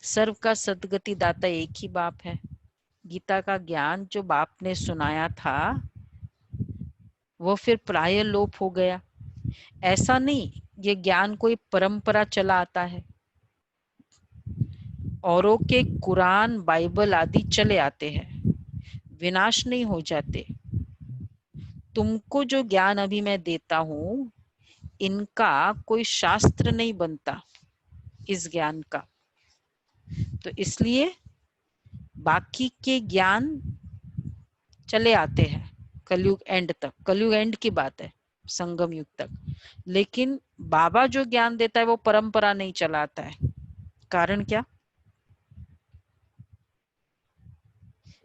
सर्व का सद्गति दाता एक ही बाप है। गीता का ज्ञान जो बाप ने सुनाया था वो फिर प्राय लोप हो गया। ऐसा नहीं, ये ज्ञान कोई परंपरा चला आता है। औरों के कुरान बाइबल आदि चले आते हैं, विनाश नहीं हो जाते। तुमको जो ज्ञान अभी मैं देता हूं, इनका कोई शास्त्र नहीं बनता इस ज्ञान का। तो इसलिए बाकी के ज्ञान चले आते हैं कलयुग एंड तक। कलयुग एंड की बात है, संगम युग तक। लेकिन बाबा जो ज्ञान देता है वो परंपरा नहीं चलाता है। कारण क्या?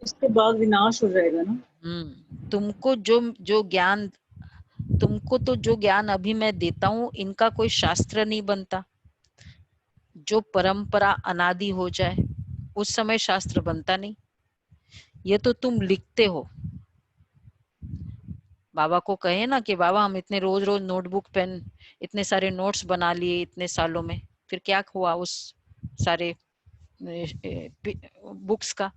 उसके बाद विनाश हो जाएगा ना। तुमको जो जो ज्ञान, तुमको तो जो ज्ञान अभी मैं देता हूं, इनका कोई शास्त्र नहीं बनता। जो परंपरा अनादि हो जाए उस समय शास्त्र बनता नहीं। ये तो तुम लिखते हो। बाबा को कहे ना कि बाबा हम इतने रोज रोज नोटबुक पेन, इतने सारे नोट्स बना लिए इतने सालों में, फिर क्या हुआ उस सारे बुक्स का?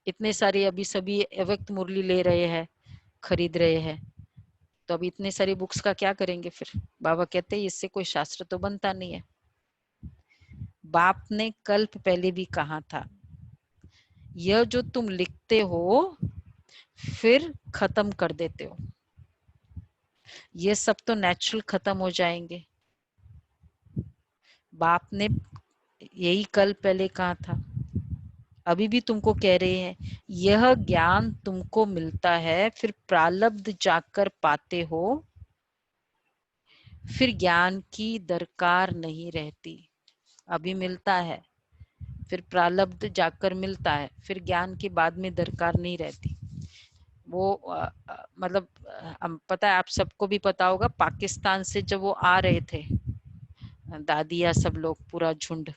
इतने सारे अभी सभी अव्यक्त मुरली ले रहे हैं, खरीद रहे हैं, तो अभी इतने सारी बुक्स का क्या करेंगे फिर? बाबा कहते हैं इससे कोई शास्त्र तो बनता नहीं है। बाप ने कल्प पहले भी कहा था, यह जो तुम लिखते हो फिर खत्म कर देते हो, ये सब तो नेचुरल खत्म हो जाएंगे। बाप ने यही कल पहले कहा था, अभी भी तुमको कह रहे हैं, यह ज्ञान तुमको मिलता है, फिर प्रालब्ध जाकर पाते हो, फिर ज्ञान की दरकार नहीं रहती। अभी मिलता है, फिर प्रालब्ध जाकर मिलता है, फिर ज्ञान की बाद में दरकार नहीं रहती। वो मतलब पता है, आप सबको भी पता होगा, पाकिस्तान से जब वो आ रहे थे दादिया सब लोग पूरा झुंड,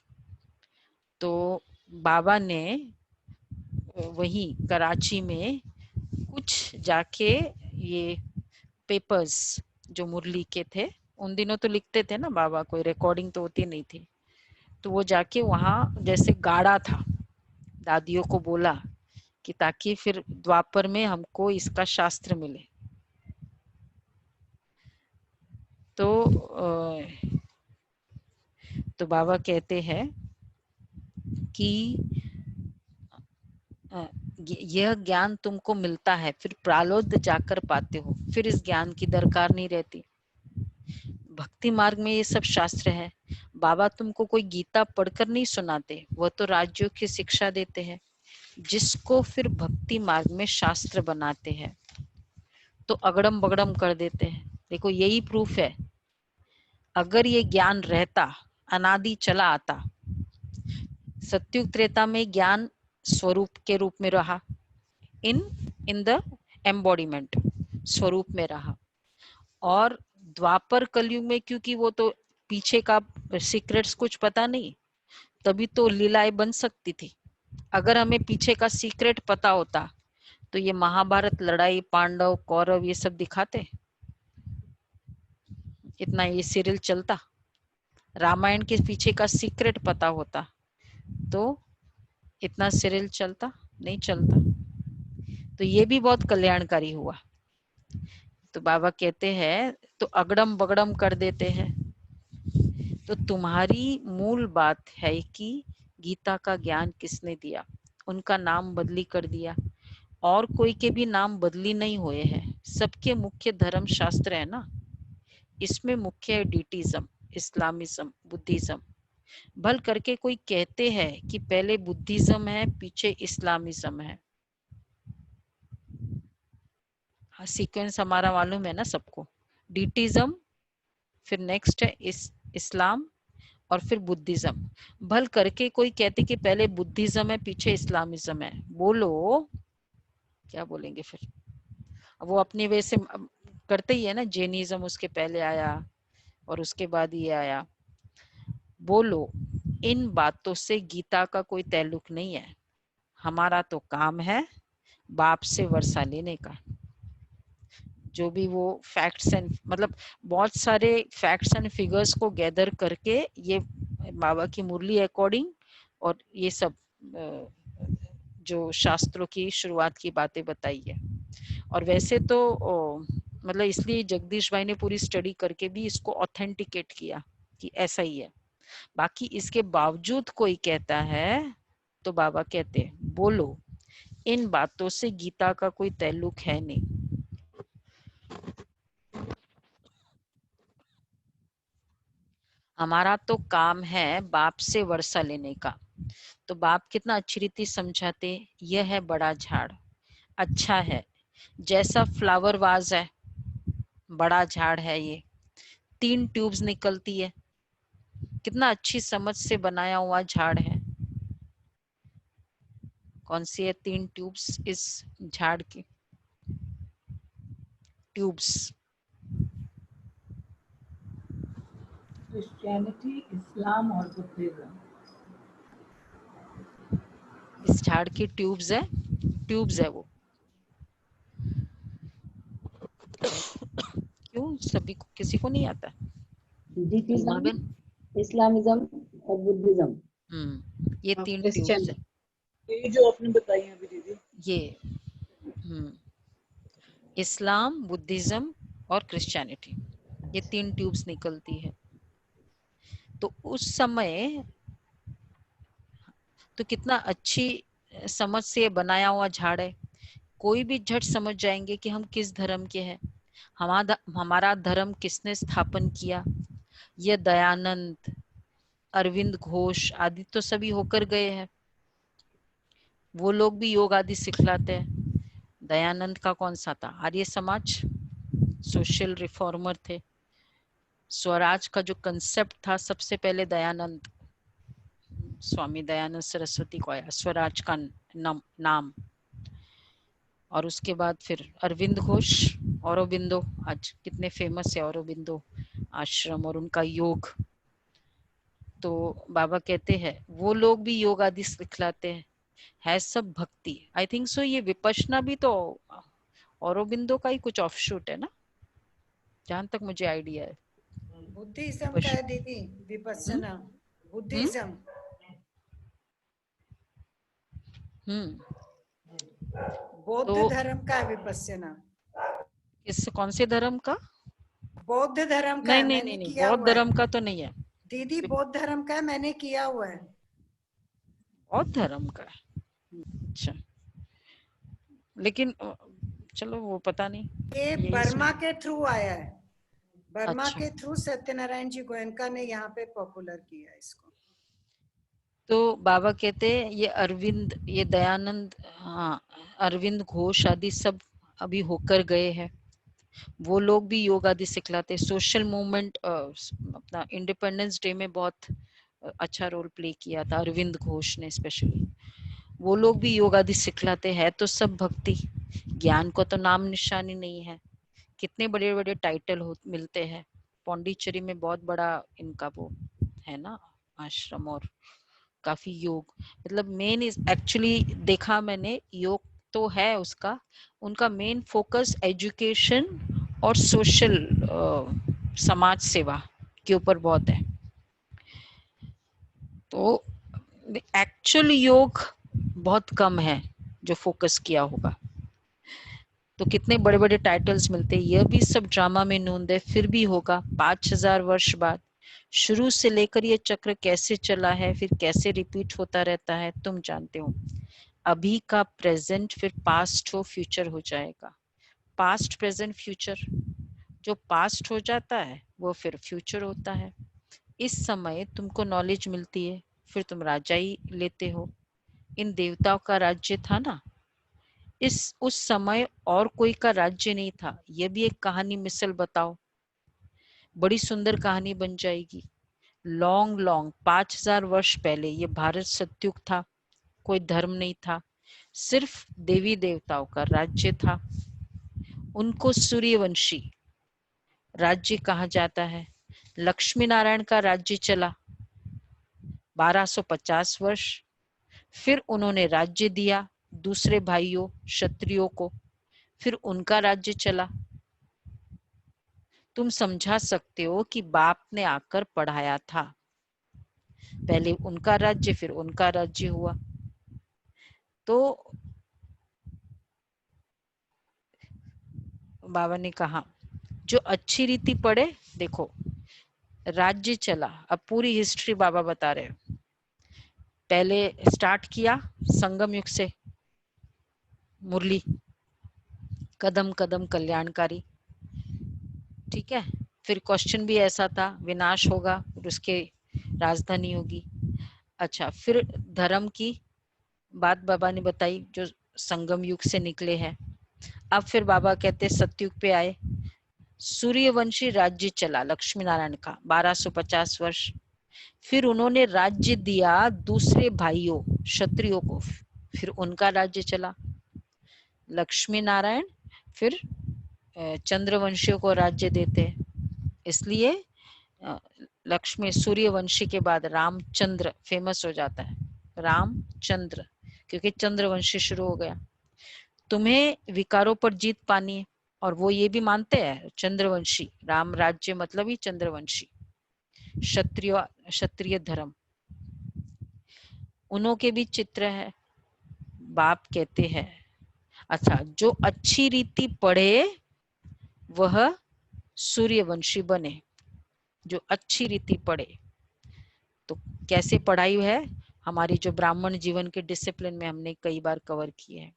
तो बाबा ने वहीं कराची में कुछ जाके ये पेपर्स जो मुरली के थे, उन दिनों तो लिखते थे ना बाबा, कोई रिकॉर्डिंग तो होती नहीं थी, तो वो जाके वहां जैसे गाड़ा था, दादियों को बोला कि ताकि फिर द्वापर में हमको इसका शास्त्र मिले। तो बाबा कहते हैं कि यह ज्ञान तुमको मिलता है, फिर प्रालोद जाकर पाते हो, फिर इस ज्ञान की दरकार नहीं रहती। भक्ति मार्ग में ये सब शास्त्र है। बाबा तुमको कोई गीता पढ़कर नहीं सुनाते, वह तो राज्यों की शिक्षा देते हैं, जिसको फिर भक्ति मार्ग में शास्त्र बनाते हैं, तो अगड़म बगड़म कर देते हैं। देखो यही प्रूफ है, अगर ये ज्ञान रहता, अनादि चला आता, सत्युग त्रेता में ज्ञान स्वरूप के रूप में रहा, इन इन द एम्बॉडीमेंट, स्वरूप में रहा। और द्वापर कलयुग में क्योंकि वो तो पीछे का सीक्रेट्स कुछ पता नहीं, तभी तो लीलाएं बन सकती थी। अगर हमें पीछे का सीक्रेट पता होता तो ये महाभारत लड़ाई, पांडव कौरव ये सब दिखाते, इतना ये सीरियल चलता? रामायण के पीछे का सीक्रेट पता होता तो इतना सीरियल चलता? नहीं चलता। तो ये भी बहुत कल्याणकारी हुआ। तो बाबा कहते हैं तो अगड़म बगड़म कर देते हैं। तो तुम्हारी मूल बात है कि गीता का ज्ञान किसने दिया? उनका नाम बदली कर दिया, और कोई के भी नाम बदली नहीं हुए हैं, सबके मुख्य धर्म शास्त्र है ना। इसमें मुख्य है डीटिज्म, इस्लामिज्म, बुद्धिज्म। भल करके कोई कहते हैं कि पहले बुद्धिज्म है पीछे इस्लामिज्म है। हाँ, सीक्वेंस हमारा मालूम है ना सबको, डीटिज्म, फिर नेक्स्ट है इस्लाम, और फिर बुद्धिज्म। भल करके कोई कहते कि पहले बुद्धिज्म है पीछे इस्लामिज्म है, बोलो क्या बोलेंगे फिर? वो अपनी वे से करते ही है ना, जैनिज्म उसके पहले आया और उसके बाद ये आया। बोलो, इन बातों से गीता का कोई ताल्लुक नहीं है। हमारा तो काम है बाप से वर्षा लेने का। जो भी वो फैक्ट्स एंड मतलब बहुत सारे फैक्ट्स एंड फिगर्स को गैदर करके ये बाबा की मुरली अकॉर्डिंग और ये सब जो शास्त्रों की शुरुआत की बातें बताई है। और वैसे तो मतलब इसलिए जगदीश भाई ने पूरी स्टडी करके भी इसको ऑथेंटिकेट किया कि ऐसा ही है। बाकी इसके बावजूद कोई कहता है तो बाबा कहते हैं बोलो, इन बातों से गीता का कोई ताल्लुक है नहीं। हमारा तो काम है बाप से वर्षा लेने का। तो बाप कितना अच्छी रीति समझाते, यह है बड़ा झाड़, अच्छा है, जैसा फ्लावर वाज है, बड़ा झाड़ है ये, 3 ट्यूब्स निकलती है, कितना अच्छी समझ से बनाया हुआ झाड़ है। कौन सी है 3 ट्यूब्स इस झाड़ की? ट्यूब्स क्रिश्चियनिटी, इस्लाम और बुद्धिज्म। इस झाड़ की ट्यूब्स है, ट्यूब्स है वो। क्यों सभी को, किसी को नहीं आता? उमा बुद्धिज्म, बहन? इस्लामिज्म और बुद्धिज्म। ये 3 ट्यूब्स क्रिश्चियन, है। ये जो आपने बताई है अभी दीदी। ये इस्लाम, बुद्धिज्म और क्रिश्चियनिटी, ये 3 ट्यूब्स निकलती है। तो उस समय तो कितना अच्छी समझ से बनाया हुआ झाड़ है, कोई भी झट समझ जाएंगे कि हम किस धर्म के हैं, हमारा धर्म किसने स्थापन किया। ये दयानंद, अरविंद घोष आदि तो सभी होकर गए हैं, वो लोग भी योग आदि सिखलाते हैं। दयानंद का कौन सा था? आर्य समाज, सोशल रिफॉर्मर थे। स्वराज का जो कंसेप्ट था सबसे पहले दयानंद, स्वामी दयानंद सरस्वती को आया स्वराज का नाम। और उसके बाद फिर अरविंद घोष, औरोबिंदो, आज कितने फेमस है औरोबिंदो आश्रम और उनका योग। तो बाबा कहते हैं वो लोग भी योग आदि सिखलाते हैं, है सब भक्ति। आई थिंक सो ये विपश्यना भी तो औरोबिंदो का ही कुछ ऑफशूट है ना, जहां तक मुझे आइडिया है। बुद्धिज्म का है दीदी, विपश्यना बुद्धिज्म। हम्म बौद्ध तो धर्म का है विपश्यना। किस, कौन से धर्म का? बौद्ध धर्म का नहीं है, नहीं मैंने नहीं नहीं, किया बौद्ध हुआ है धर्म का तो नहीं है। दीदी, बौद्ध धर्म का है, मैंने किया हुआ है। बौद्ध धर्म का है, अच्छा। लेकिन चलो वो पता नहीं, ये यही बर्मा सुन। के थ्रू आया है, बर्मा अच्छा, के थ्रू सत्यनारायण जी गोयनका ने यहाँ पे पॉपुलर किया इसको। तो बाबा कहते हैं ये अरविंद, ये दयानंद, हाँ, अरविंद घोष आदि सब अभी होकर गए हैं, वो लोग भी योग आदि सिखलाते। सोशल मूवमेंट अपना इंडिपेंडेंस डे में बहुत अच्छा रोल प्ले किया था अरविंद घोष ने स्पेशली। वो लोग भी योग आदि सिखलाते हैं, तो सब भक्ति। ज्ञान को तो नाम निशानी नहीं है, कितने बड़े बड़े टाइटल मिलते हैं। पौंडीचेरी में बहुत बड़ा इनका वो है ना आश्रम, और काफी योग, मतलब मेन इज एक्चुअली देखा मैंने, योग तो है उसका, उनका मेन फोकस एजुकेशन और सोशल समाज सेवा के ऊपर बहुत है। तो एक्चुअल योग बहुत कम है जो फोकस किया होगा। तो कितने बड़े बड़े टाइटल्स मिलते हैं, यह भी सब ड्रामा में नूंद है, फिर भी होगा 5000 वर्ष बाद। शुरू से लेकर ये चक्र कैसे चला है, फिर कैसे रिपीट होता रहता है, तुम जानते हो। अभी का प्रेजेंट फिर पास्ट हो, फ्यूचर हो जाएगा। पास्ट, प्रेजेंट, फ्यूचर, जो पास्ट हो जाता है वो फिर फ्यूचर होता है। इस समय तुमको नॉलेज मिलती है, फिर तुम राजा ही लेते हो। इन देवताओं का राज्य था ना, इस उस समय और कोई का राज्य नहीं था। ये भी एक कहानी मिसल बताओ, बड़ी सुंदर कहानी बन जाएगी। लॉन्ग लॉन्ग 5000 वर्ष पहले ये भारत सतयुग था, कोई धर्म नहीं था, सिर्फ देवी देवताओं का राज्य था। उनको सूर्यवंशी राज्य कहा जाता है। लक्ष्मी नारायण का राज्य चला 1250 वर्ष, फिर उन्होंने राज्य दिया दूसरे भाइयों क्षत्रियों को, फिर उनका राज्य चला। तुम समझा सकते हो कि बाप ने आकर पढ़ाया था, पहले उनका राज्य फिर उनका राज्य हुआ। तो बाबा ने कहा जो अच्छी रीति पढ़े, देखो राज्य चला। अब पूरी हिस्ट्री बाबा बता रहे हैं। पहले स्टार्ट किया संगम युग से, मुरली कदम कदम कल्याणकारी, ठीक है। फिर क्वेश्चन भी ऐसा था, विनाश होगा फिर उसके राजधानी होगी। अच्छा, फिर धर्म की बात बाबा ने बताई जो संगम युग से निकले हैं। अब फिर बाबा कहते सतयुग पे आए, सूर्यवंशी राज्य चला लक्ष्मी नारायण का 1250 वर्ष। फिर उन्होंने राज्य दिया दूसरे भाइयों क्षत्रियों को, फिर उनका राज्य चला लक्ष्मी नारायण, फिर चंद्रवंशियों को राज्य देते। इसलिए लक्ष्मी सूर्यवंशी के बाद रामचंद्र फेमस हो जाता है, रामचंद्र, क्योंकि चंद्रवंशी शुरू हो गया। तुम्हें विकारों पर जीत पानी है, और वो ये भी मानते हैं चंद्रवंशी, राम राज्य मतलब ही चंद्रवंशी, क्षत्रिय धर्म। उन्होंने भी चित्र है। बाप कहते हैं अच्छा जो अच्छी रीति पढ़े वह सूर्यवंशी बने, जो अच्छी रीति पढ़े। तो कैसे पढ़ाई है, हमारी जो ब्राह्मण जीवन के डिसिप्लिन में हमने कई बार कवर किए हैं।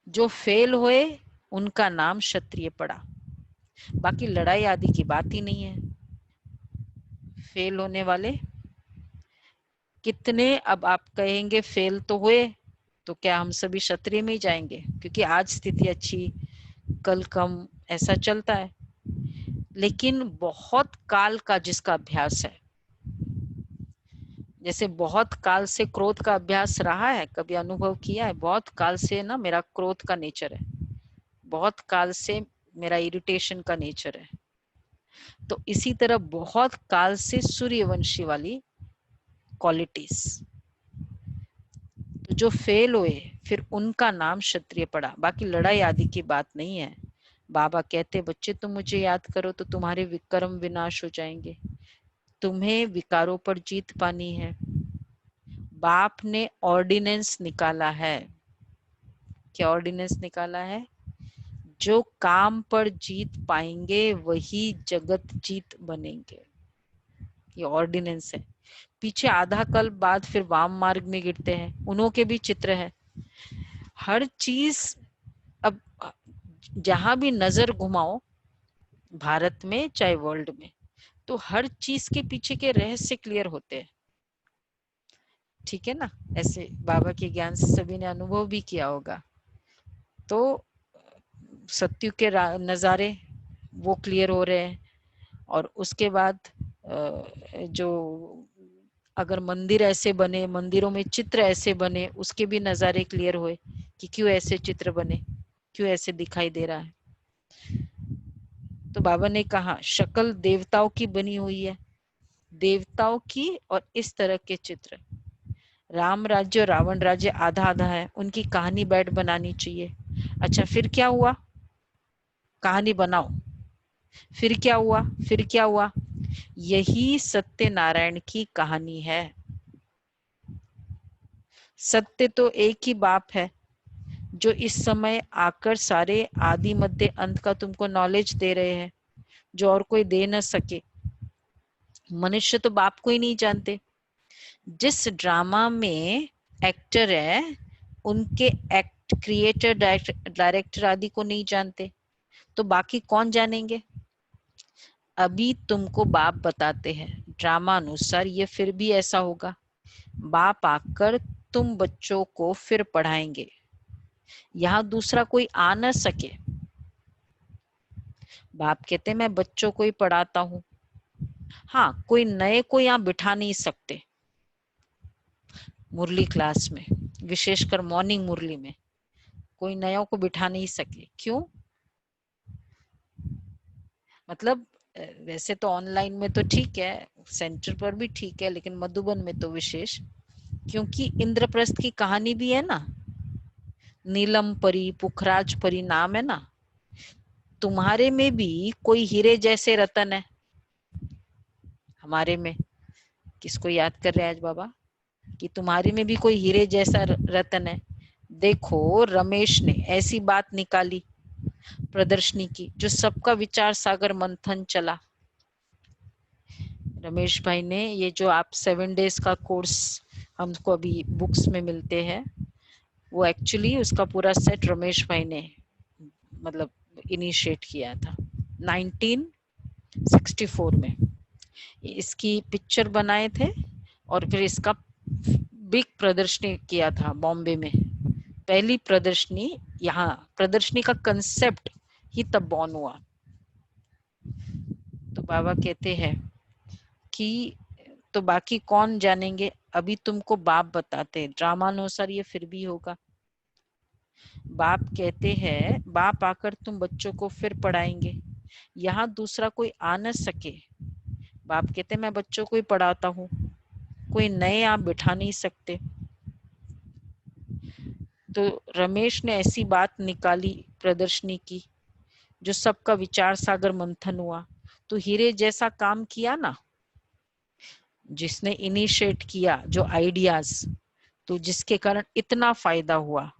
जो फेल हुए उनका नाम क्षत्रिय पड़ा, बाकी लड़ाई आदि की बात ही नहीं है। फेल होने वाले कितने, अब आप कहेंगे फेल तो हुए तो क्या हम सभी क्षत्रिय में ही जाएंगे, क्योंकि आज स्थिति अच्छी कल कम ऐसा चलता है। लेकिन बहुत काल का जिसका अभ्यास है, जैसे बहुत काल से क्रोध का अभ्यास रहा है, कभी अनुभव किया है, बहुत काल से ना मेरा क्रोध का नेचर है, बहुत काल से मेरा इरिटेशन का नेचर है। तो इसी तरह बहुत काल से सूर्यवंशी वाली क्वालिटीज, तो जो फेल हुए फिर उनका नाम क्षत्रिय पड़ा, बाकी लड़ाई आदि की बात नहीं है। बाबा कहते बच्चे तुम मुझे याद करो तो तुम्हारे विक्रम विनाश हो जाएंगे, तुम्हें विकारों पर जीत पानी है। बाप ने ऑर्डिनेंस निकाला है। क्या ऑर्डिनेंस निकाला है? जो काम पर जीत पाएंगे वही जगत जीत बनेंगे, ये ऑर्डिनेंस है। पीछे आधा कल्प बाद फिर वाम मार्ग में गिरते हैं, उन्हों के भी चित्र है। हर चीज, अब जहां भी नजर घुमाओ भारत में चाहे वर्ल्ड में, तो हर चीज के पीछे के रहस्य क्लियर होते हैं, ठीक है ना। ऐसे बाबा के ज्ञान से सभी ने अनुभव भी किया होगा। तो सत्यु के नजारे वो क्लियर हो रहे हैं। और उसके बाद जो अगर मंदिर ऐसे बने, मंदिरों में चित्र ऐसे बने, उसके भी नजारे क्लियर हुए कि क्यों ऐसे चित्र बने, क्यों ऐसे दिखाई दे रहा है। तो बाबा ने कहा शक्ल देवताओं की बनी हुई है, देवताओं की, और इस तरह के चित्र। राम राज्य और रावण राज्य आधा आधा है, उनकी कहानी बैठ बनानी चाहिए। अच्छा फिर क्या हुआ, कहानी बनाओ। फिर क्या हुआ, फिर क्या हुआ, यही सत्यनारायण की कहानी है। सत्य तो एक ही बाप है जो इस समय आकर सारे आदि मध्य अंत का तुमको नॉलेज दे रहे हैं, जो और कोई दे न सके। मनुष्य तो बाप को ही नहीं जानते। जिस ड्रामा में एक्टर है उनके एक्ट क्रिएटर डायरेक्टर आदि को नहीं जानते, तो बाकी कौन जानेंगे। अभी तुमको बाप बताते हैं ड्रामा अनुसार ये फिर भी ऐसा होगा। बाप आकर तुम बच्चों को फिर पढ़ाएंगे, यहाँ दूसरा कोई आ न सके। बाप कहते मैं बच्चों को ही पढ़ाता हूँ, हाँ कोई नए को यहाँ बिठा नहीं सकते। मुरली क्लास में, विशेषकर मॉर्निंग मुरली में, कोई नयों को बिठा नहीं सके। क्यों? मतलब वैसे तो ऑनलाइन में तो ठीक है, सेंटर पर भी ठीक है, लेकिन मधुबन में तो विशेष, क्योंकि इंद्रप्रस्थ की कहानी भी है ना, नीलम परी पुखराज परी नाम है ना। तुम्हारे में भी कोई हीरे जैसे रतन है, हमारे में किसको याद कर रहे हैं आज बाबा कि तुम्हारे में भी कोई हीरे जैसा रतन है। देखो रमेश ने ऐसी बात निकाली प्रदर्शनी की जो सबका विचार सागर मंथन चला। रमेश भाई ने ये जो आप 7 डेज का कोर्स हमको अभी बुक्स में मिलते हैं, वो एक्चुअली उसका पूरा सेट रमेश भाई ने मतलब इनिशिएट किया था 1964 में। इसकी पिक्चर बनाए थे और फिर इसका बिग प्रदर्शनी किया था बॉम्बे में। पहली प्रदर्शनी, यहाँ प्रदर्शनी का कंसेप्ट ही तब बॉर्न हुआ। तो बाबा कहते हैं कि तो बाकी कौन जानेंगे, अभी तुमको बाप बताते, ड्रामानुसार ये फिर भी होगा। बाप कहते हैं बाप आकर तुम बच्चों को फिर पढ़ाएंगे, यहाँ दूसरा कोई आ न सके। बाप कहते मैं बच्चों को ही पढ़ाता हूँ, कोई नए आप बिठा नहीं सकते। तो रमेश ने ऐसी बात निकाली प्रदर्शनी की जो सबका विचार सागर मंथन हुआ। तो हीरे जैसा काम किया ना जिसने इनिशिएट किया जो आइडियाज, तो जिसके कारण इतना फायदा हुआ।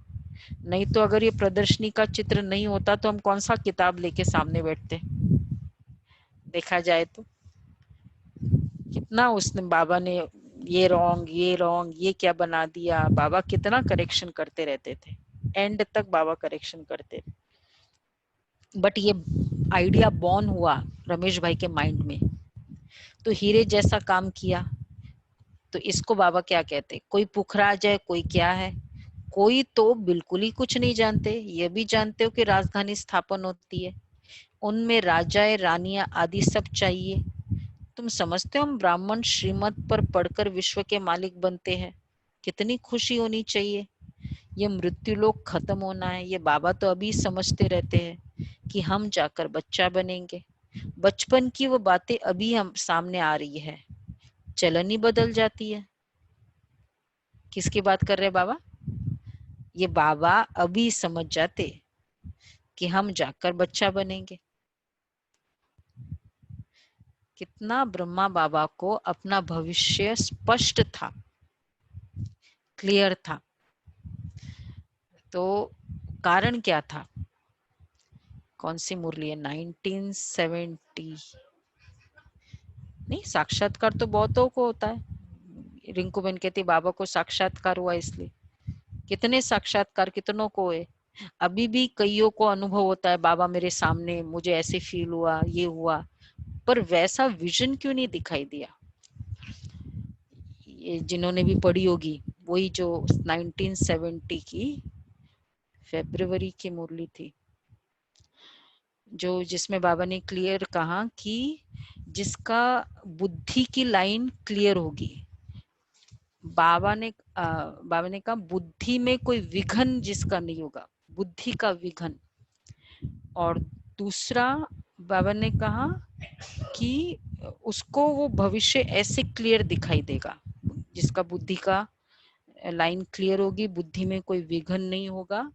नहीं तो अगर ये प्रदर्शनी का चित्र नहीं होता तो हम कौन सा किताब लेके सामने बैठते। देखा जाए तो कितना उसने बाबा ने ये रॉन्ग ये क्या बना दिया, बाबा कितना करेक्शन करते रहते थे, एंड तक बाबा करेक्शन करते। बट ये आइडिया बॉर्न हुआ रमेश भाई के माइंड में, तो हीरे जैसा काम किया। तो इसको बाबा क्या कहते, कोई पुखराज है, कोई क्या है, कोई तो बिल्कुल ही कुछ नहीं जानते। ये भी जानते हो कि राजधानी स्थापन होती है, उनमें राजाएं रानियां आदि सब चाहिए। तुम समझते हो हम ब्राह्मण श्रीमत पर पढ़कर विश्व के मालिक बनते हैं, कितनी खुशी होनी चाहिए। ये मृत्यु लोक खत्म होना है, ये बाबा तो अभी समझते रहते हैं कि हम जाकर बच्चा बनेंगे। बचपन की वो बातें अभी हम सामने आ रही है, चलन ही बदल जाती है। किसकी बात कर रहे हैं बाबा, ये बाबा अभी समझ जाते कि हम जाकर बच्चा बनेंगे। कितना ब्रह्मा बाबा को अपना भविष्य स्पष्ट था, क्लियर था। तो कारण क्या था, कौन सी मुरली है, 1970 नहीं, साक्षात्कार तो बहुतों को होता है। रिंकू बहन कहती बाबा को साक्षात्कार हुआ, इसलिए कितने साक्षात्कार कितनों को है। अभी भी कईयों को अनुभव होता है बाबा मेरे सामने, मुझे ऐसे फील हुआ, ये हुआ, पर वैसा विजन क्यों नहीं दिखाई दिया। ये जिन्होंने भी पढ़ी होगी, वही जो 1970 की फरवरी की मुरली थी, जो जिसमें बाबा ने क्लियर कहा कि जिसका बुद्धि की लाइन क्लियर होगी, बाबा ने कहा बुद्धि में कोई विघन जिसका नहीं होगा, बुद्धि का विघन। और दूसरा बाबा ने कहा कि उसको वो भविष्य ऐसे क्लियर दिखाई देगा, जिसका बुद्धि का लाइन क्लियर होगी, बुद्धि में कोई विघन नहीं होगा,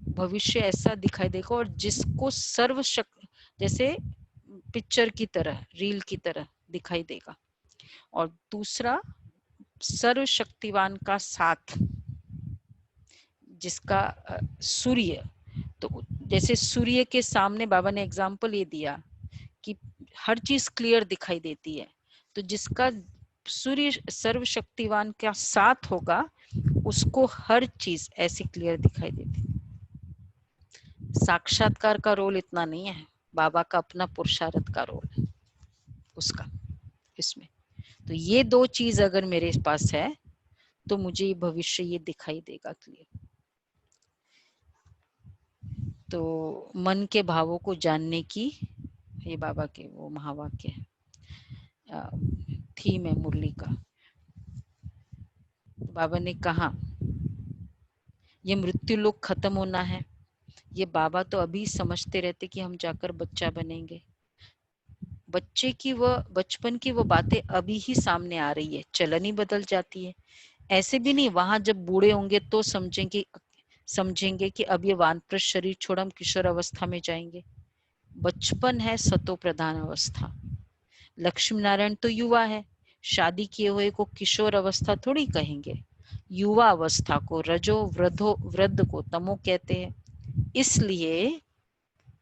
भविष्य ऐसा दिखाई देगा, और जिसको जैसे पिक्चर की तरह, रील की तरह दिखाई देगा। और दूसरा सर्वशक्तिवान का साथ, जिसका सूर्य, तो जैसे सूर्य के सामने बाबा ने एग्जाम्पल ये दिया कि हर चीज क्लियर दिखाई देती है, तो जिसका सूर्य सर्वशक्तिवान का साथ होगा उसको हर चीज ऐसी क्लियर दिखाई देती है। साक्षात्कार का रोल इतना नहीं है, बाबा का अपना पुरुषार्थ का रोल है उसका इसमें। तो ये दो चीज अगर मेरे पास है तो मुझे ये भविष्य ये दिखाई देगा क्लियर। तो मन के भावों को जानने की ये बाबा के वो महावाक्य है, थीम है मुरली का। बाबा ने कहा ये मृत्यु लोक खत्म होना है, ये बाबा तो अभी समझते रहते कि हम जाकर बच्चा बनेंगे। बच्चे की वह बचपन की वो बातें अभी ही सामने आ रही है, चलन ही बदल जाती है। ऐसे भी नहीं वहां जब बूढ़े होंगे तो समझेंगे कि अब ये वानप्रस्थ शरीर छोड़ हम किशोर अवस्था में जाएंगे। बचपन है सतो प्रधान अवस्था, लक्ष्मी नारायण तो युवा है, शादी किए हुए को किशोर अवस्था थोड़ी कहेंगे। युवा अवस्था को रजो, वृद्ध को तमो कहते हैं। इसलिए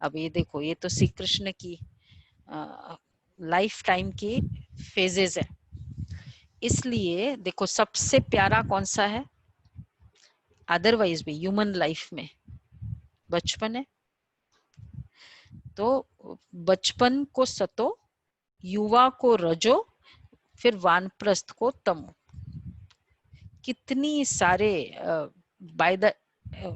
अब ये देखो, ये तो श्री कृष्ण की लाइफ टाइम की फेजेस है। इसलिए देखो सबसे प्यारा कौन सा है, अदरवाइज भी ह्यूमन लाइफ में बचपन है। तो बचपन को सतो, युवा को रजो, फिर वानप्रस्थ को तमो। कितनी सारे बाय द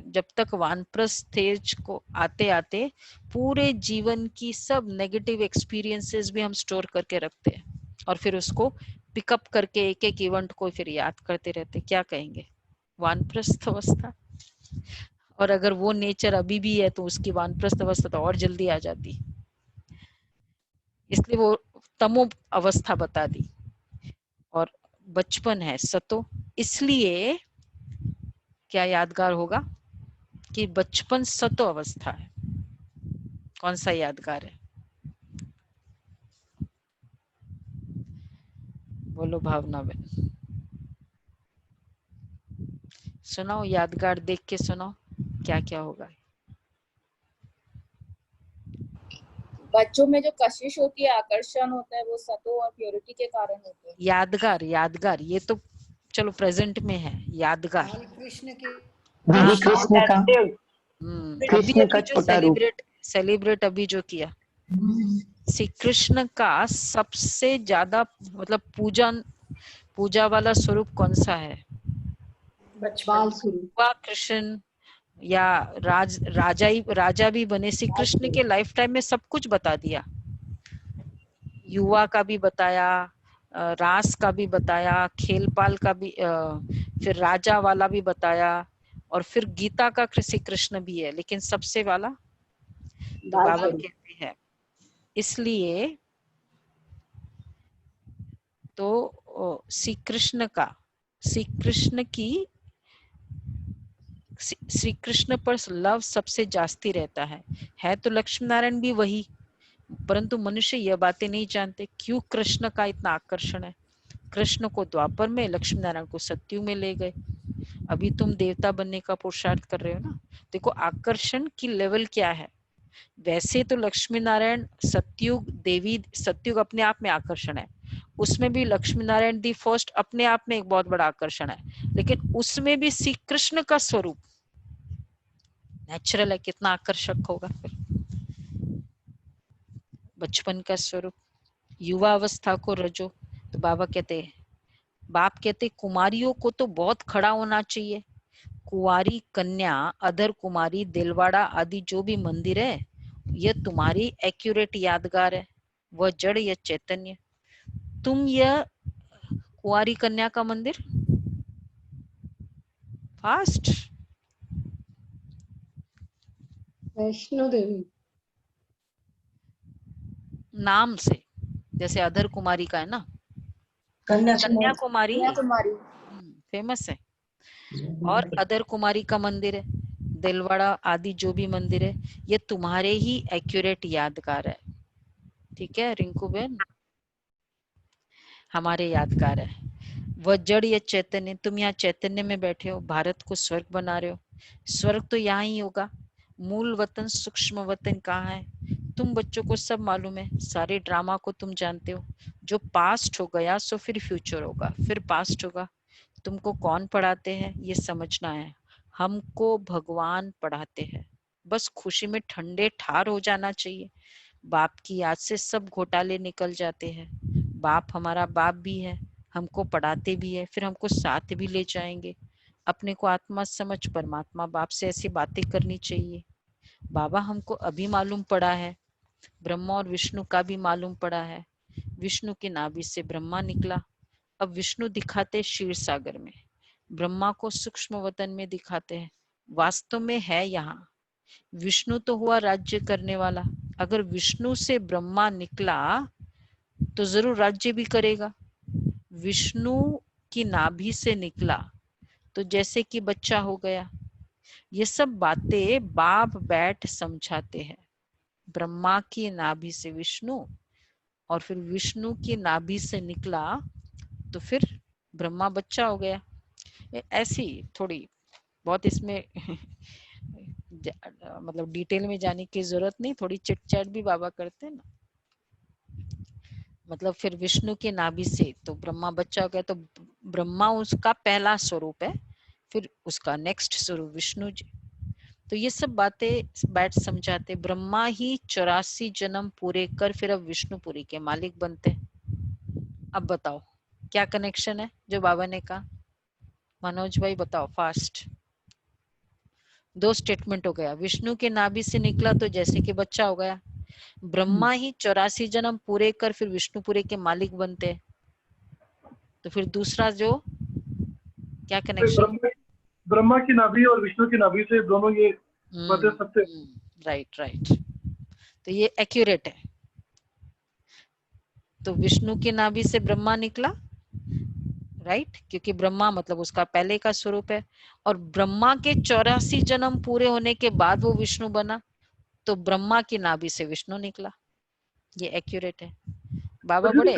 जब तक वानप्रस्थ स्टेज को आते आते पूरे जीवन की सब नेगेटिव एक्सपीरियंसेस भी हम स्टोर करके रखते हैं और फिर उसको पिकअप करके एक एक इवेंट को फिर याद करते रहते। क्या कहेंगे, वानप्रस्थ अवस्था। और अगर वो नेचर अभी भी है तो उसकी वानप्रस्थ अवस्था तो और जल्दी आ जाती, इसलिए वो तमो अवस्था बता दी। और बचपन है सतो, इसलिए क्या यादगार होगा कि बचपन सतो अवस्था है। कौन सा यादगार है, बोलो भावना बहन, सुनाओ यादगार देख के सुनाओ क्या क्या होगा। बच्चों में जो कशिश होती है, आकर्षण होता है, वो सतो और प्योरिटी के कारण होते हैं। यादगार, यादगार ये तो चलो प्रेजेंट में है यादगार। बाल कृष्ण की दीदी कृष्ण का अभी कृष्ण का अभी जो छोटा रूप। सेलिब्रेट अभी जो किया, श्री कृष्ण का सबसे ज्यादा मतलब पूजा वाला स्वरूप कौन सा है, बाल स्वरूप। युवा कृष्ण या राजा भी बने। श्री कृष्ण के लाइफ टाइम में सब कुछ बता दिया, युवा का भी बताया, रास का भी बताया, खेलपाल का भी, फिर राजा वाला भी बताया, और फिर गीता का श्री कृष्ण भी है, लेकिन सबसे वाला तो बाल बाबा स्वरूप। कहते हैं। इसलिए तो श्री कृष्ण पर लव सबसे जास्ती रहता है तो लक्ष्मी नारायण भी वही, परंतु मनुष्य यह बातें नहीं जानते क्यों कृष्ण का इतना आकर्षण है। कृष्ण को द्वापर में, लक्ष्मी नारायण को सतयुग में ले गए। अभी तुम देवता बनने का पुरुषार्थ कर रहे हो ना, देखो आकर्षण की लेवल क्या है। वैसे तो लक्ष्मी नारायण सतयुग देवी, सतयुग अपने आप में आकर्षण है, उसमें भी लक्ष्मी नारायण दी फर्स्ट अपने आप में एक बहुत बड़ा आकर्षण है, लेकिन उसमें भी श्री कृष्ण का स्वरूप नेचुरल है, कितना आकर्षक होगा। फिर बचपन का स्वरूप, युवा अवस्था को रजो, तो बाप कहते कुमारियों को तो बहुत खड़ा होना चाहिए। कुंवारी कन्या, अधर कुमारी, दिलवाड़ा आदि जो भी मंदिर है, यह तुम्हारी एक्यूरेट यादगार है। वह जड़ या चैतन्य, तुम यह कुंवारी कन्या का मंदिर फास्ट वैष्णो देवी नाम से, जैसे अधर कुमारी का है ना, कन्याकुमारी। कन्याकुमारी फेमस है, और अधर कुमारी का मंदिर है, दिलवाड़ा आदि जो भी मंदिर है, ये तुम्हारे ही एक्यूरेट यादगार है। ठीक है रिंकू बहन, हमारे यादगार है। वह जड़ या चैतन्य, तुम यहाँ चैतन्य में बैठे हो, भारत को स्वर्ग बना रहे हो। स्वर्ग तो यहाँ ही होगा, मूल वतन सूक्ष्म वतन कहाँ है, तुम बच्चों को सब मालूम है, सारे ड्रामा को तुम जानते हो। जो पास्ट हो गया सो फिर फ्यूचर होगा, फिर पास्ट होगा। तुमको कौन पढ़ाते हैं ये समझना है, हमको भगवान पढ़ाते हैं। बस खुशी में ठंडे ठार हो जाना चाहिए। बाप की याद से सब घोटाले निकल जाते हैं। बाप हमारा बाप भी है, हमको पढ़ाते भी है, फिर हमको साथ भी ले जाएंगे। अपने को आत्मा समझ परमात्मा बाप से ऐसी बातें करनी चाहिए। बाबा हमको अभी मालूम पड़ा है, ब्रह्मा और विष्णु का भी मालूम पड़ा है। विष्णु की नाभि से ब्रह्मा निकला, अब विष्णु दिखाते क्षीर सागर में, ब्रह्मा को सूक्ष्म वतन में दिखाते हैं। वास्तव में है यहाँ विष्णु तो हुआ राज्य करने वाला, अगर विष्णु से ब्रह्मा निकला तो जरूर राज्य भी करेगा। विष्णु की नाभि से निकला तो जैसे कि बच्चा हो गया। ये सब बातें बाप बैठ समझाते हैं। ब्रह्मा की नाभि से विष्णु और फिर विष्णु की नाभि से निकला तो फिर ब्रह्मा बच्चा हो गया। ऐसी थोड़ी बहुत इसमें मतलब डिटेल में जाने की जरूरत नहीं, थोड़ी चिट चैट भी बाबा करते हैं ना। मतलब फिर विष्णु की नाभि से तो ब्रह्मा बच्चा हो गया, तो ब्रह्मा उसका पहला स्वरूप है, फिर उसका नेक्स्ट स्वरूप विष्णु जी। तो ये सब बातें बैठ समझाते। ब्रह्मा ही 84 जन्म पूरे कर फिर अब विष्णुपुरी के मालिक बनते। अब बताओ क्या कनेक्शन है जो बाबा ने कहा? मनोज भाई बताओ फास्ट। दो स्टेटमेंट हो गया, विष्णु के नाभि से निकला तो जैसे कि बच्चा हो गया, ब्रह्मा ही 84 जन्म पूरे कर फिर विष्णुपुरी के मालिक बनते। तो फिर दूसरा जो क्या कनेक्शन? ब्रह्मा की नाभि और विष्णु की नाभि से दोनों ये बातें सत्य। राइट राइट, तो ये एक्यूरेट है। तो विष्णु की नाभि से ब्रह्मा निकला, राइट, क्योंकि ब्रह्मा मतलब उसका पहले का स्वरूप है, और ब्रह्मा के 84 जन्म पूरे होने के बाद वो विष्णु बना, तो ब्रह्मा की नाभि से विष्णु निकला। ये एक्यूरेट है बाबा बड़े।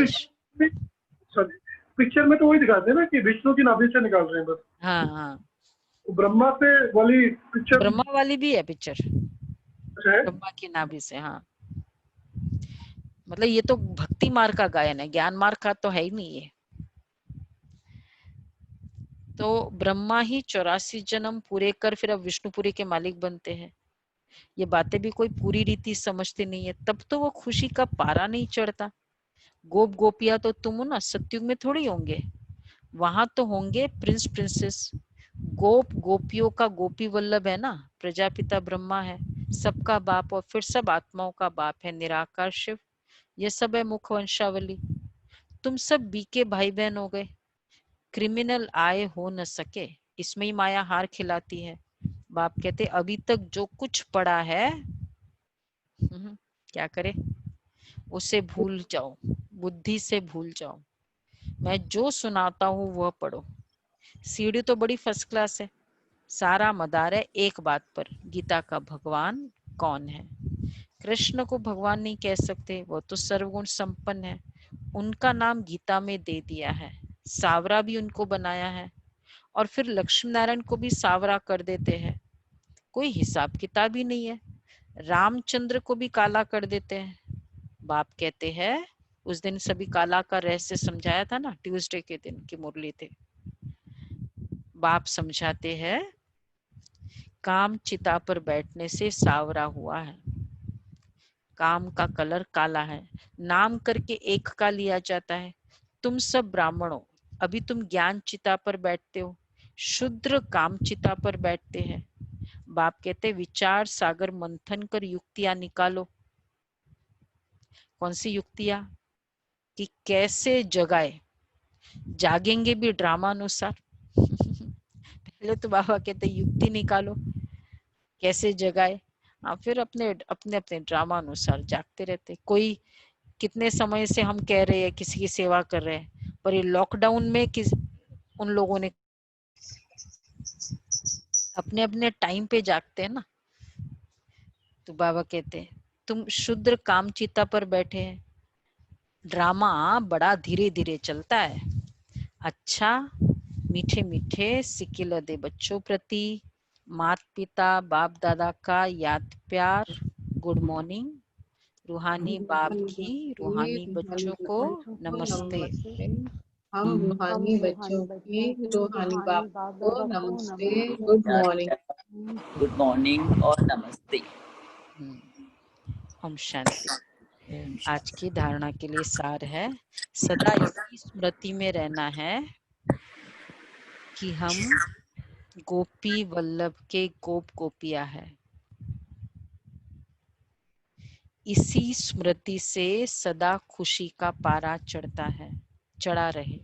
पिक्चर में तो वही दिखाते हैं ना कि विष्णु की नाभि से निकाल रहे हैं बस। हाँ हाँ, ब्रह्मा से वाली पिक्चर, ब्रह्मा वाली भी है पिक्चर, है ब्रह्मा की नाभि से। हाँ, मतलब ये तो भक्ति मार्ग का गायन है, ज्ञान मार्ग का तो है ही नहीं ये। तो ब्रह्मा ही 84 जन्म पूरे कर फिर अब विष्णुपुरी के मालिक बनते हैं। ये बातें भी कोई पूरी रीति समझती नहीं है, तब तो वो खुशी का पारा नहीं चढ़ता। गोप गोपिया तो तुम हो ना, सतयुग में थोड़ी होंगे, वहां तो होंगे प्रिंस प्रिंसेस। गोप गोपियों का गोपी वल्लभ है ना, प्रजापिता ब्रह्मा है सबका बाप, और फिर सब आत्माओं का बाप है निराकार शिव। ये सब है मुख वंशावली। तुम सब बीके भाई बहन हो गए, क्रिमिनल आए हो न सके, इसमें ही माया हार खिलाती है। बाप कहते अभी तक जो कुछ पड़ा है क्या करे, उसे भूल जाओ, बुद्धि से भूल जाओ। मैं जो सुनाता हूँ वह पढ़ो। सीढ़ी तो बड़ी फर्स्ट क्लास है, सारा मदार है एक बात पर, गीता का भगवान कौन है। कृष्ण को भगवान नहीं कह सकते, वो तो सर्वगुण संपन्न है, उनका नाम गीता में दे दिया है। सावरा भी उनको बनाया है, और फिर लक्ष्मी नारायण को भी सावरा कर देते हैं, कोई हिसाब किताब ही नहीं है। रामचंद्र को भी काला कर देते हैं। बाप कहते हैं उस दिन सभी काला का रहस्य समझाया था ना, ट्यूसडे के दिन की मुरली थे। बाप समझाते हैं काम चिता पर बैठने से सावरा हुआ है, काम का कलर काला है, नाम करके एक का लिया जाता है। तुम सब ब्राह्मणों, अभी तुम ज्ञान चिता पर बैठते हो, शुद्र काम चिता पर बैठते हैं। बाप कहते विचार सागर मंथन कर युक्तियां निकालो। कौन सी युक्तियां? कि कैसे जगाए, जागेंगे भी ड्रामा अनुसार। पहले तो बाबा कहते युक्ति निकालो कैसे जगाए, हाँ, फिर अपने अपने अपने ड्रामा अनुसार जागते रहते। कोई कितने समय से हम कह रहे हैं किसी की सेवा कर रहे हैं, पर ये लॉकडाउन में उन लोगों ने अपने अपने टाइम पे जागते हैं ना। तो बाबा कहते हैं तुम शुद्र कामचिता पर बैठे हैं, ड्रामा बड़ा धीरे धीरे चलता है। अच्छा, मीठे मीठे सिक्के दे बच्चों प्रति, मात पिता बाप दादा का याद प्यार, गुड मॉर्निंग। रूहानी बाप की रूहानी बच्चों को नमस्ते। हम रूहानी बच्चों की रूहानी बाप को नमस्ते, गुड मॉर्निंग। गुड मॉर्निंग और नमस्ते। ओम शांति। आज की धारणा के लिए सार है, सदा इसी स्मृति में रहना है कि हम गोपी वल्लभ के गोप गोपिया है। इसी स्मृति से सदा खुशी का पारा चढ़ता है, चढ़ा रहे।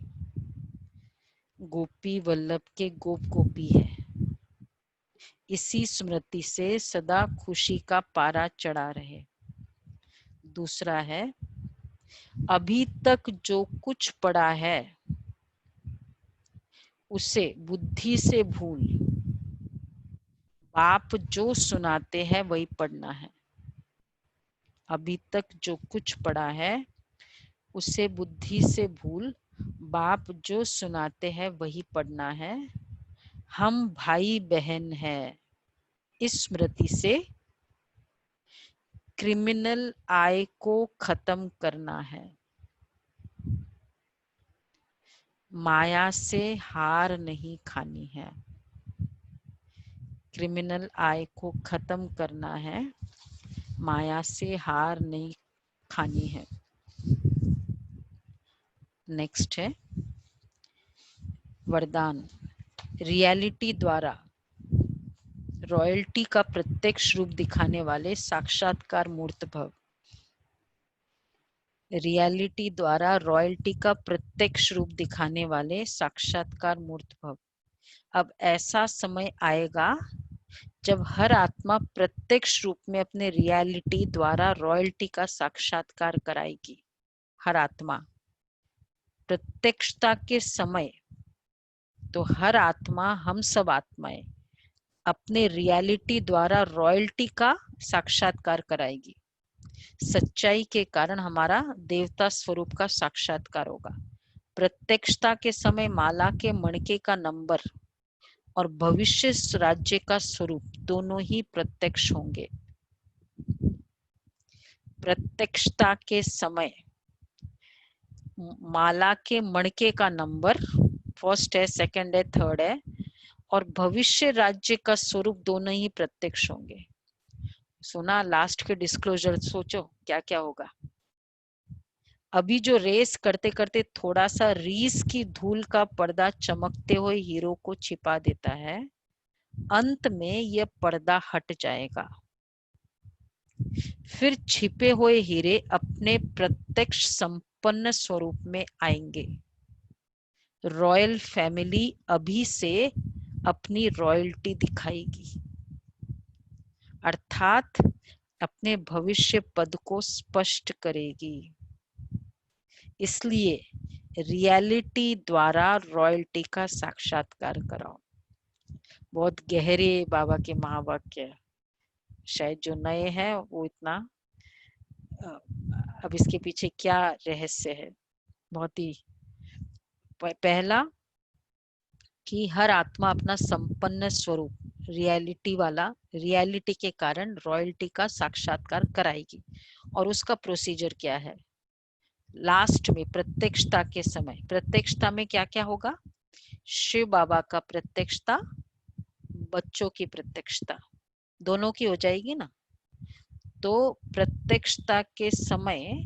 गोपी वल्लभ के गोप गोपी है, इसी स्मृति से सदा खुशी का पारा चढ़ा रहे। दूसरा है, अभी तक जो कुछ पड़ा है उसे बुद्धि से भूल, बाप जो सुनाते हैं वही पढ़ना है। अभी तक जो कुछ पड़ा है उसे बुद्धि से भूल, बाप जो सुनाते हैं वही पढ़ना है। हम भाई बहन हैं, इस स्मृति से क्रिमिनल आय को खत्म करना है। माया से हार नहीं खानी है। क्रिमिनल आय को खत्म करना है, माया से हार नहीं खानी है। नेक्स्ट है वरदान। रियलिटी द्वारा रॉयल्टी का प्रत्यक्ष रूप दिखाने वाले साक्षात्कार मूर्त भव। रियलिटी द्वारा रॉयल्टी का प्रत्यक्ष रूप दिखाने वाले साक्षात्कार मूर्त भव। अब ऐसा समय आएगा जब हर आत्मा प्रत्यक्ष रूप में अपने रियलिटी द्वारा रॉयल्टी का साक्षात्कार कराएगी। हर आत्मा प्रत्यक्षता के समय तो हर आत्मा, हम सब आत्माएं अपने रियलिटी द्वारा रॉयल्टी का साक्षात्कार कराएगी। सच्चाई के कारण हमारा देवता स्वरूप का साक्षात्कार होगा। प्रत्यक्षता के समय माला के मणके का नंबर और भविष्य राज्य का स्वरूप दोनों ही प्रत्यक्ष होंगे। प्रत्यक्षता के समय माला के मणके का नंबर फर्स्ट है, सेकंड है, थर्ड है, और भविष्य राज्य का स्वरूप दोनों ही प्रत्यक्ष होंगे। सुना लास्ट के डिस्क्लोजर, सोचो क्या क्या होगा। अभी जो रेस करते करते थोड़ा सा रीस की धूल का पर्दा चमकते हुए हीरो को छिपा देता है, अंत में यह पर्दा हट जाएगा। फिर छिपे हुए हीरे अपने प्रत्यक्ष संपन्न स्वरूप में आएंगे। रॉयल फैमिली अभी से अपनी रॉयल्टी दिखाएगी, अर्थात अपने भविष्य पद को स्पष्ट करेगी। इसलिए रियलिटी द्वारा रॉयल्टी का साक्षात्कार कराओ। बहुत गहरे बाबा के महावाक्य, शायद जो नए हैं वो इतना, अब इसके पीछे क्या रहस्य है। बहुत ही पहला कि हर आत्मा अपना संपन्न स्वरूप रियलिटी वाला, रियलिटी के कारण रॉयल्टी का साक्षात्कार कराएगी। और उसका प्रोसीजर क्या है? लास्ट में प्रत्यक्षता के समय, प्रत्यक्षता में क्या क्या होगा? शिव बाबा का प्रत्यक्षता, बच्चों की प्रत्यक्षता, दोनों की हो जाएगी ना। तो प्रत्यक्षता के समय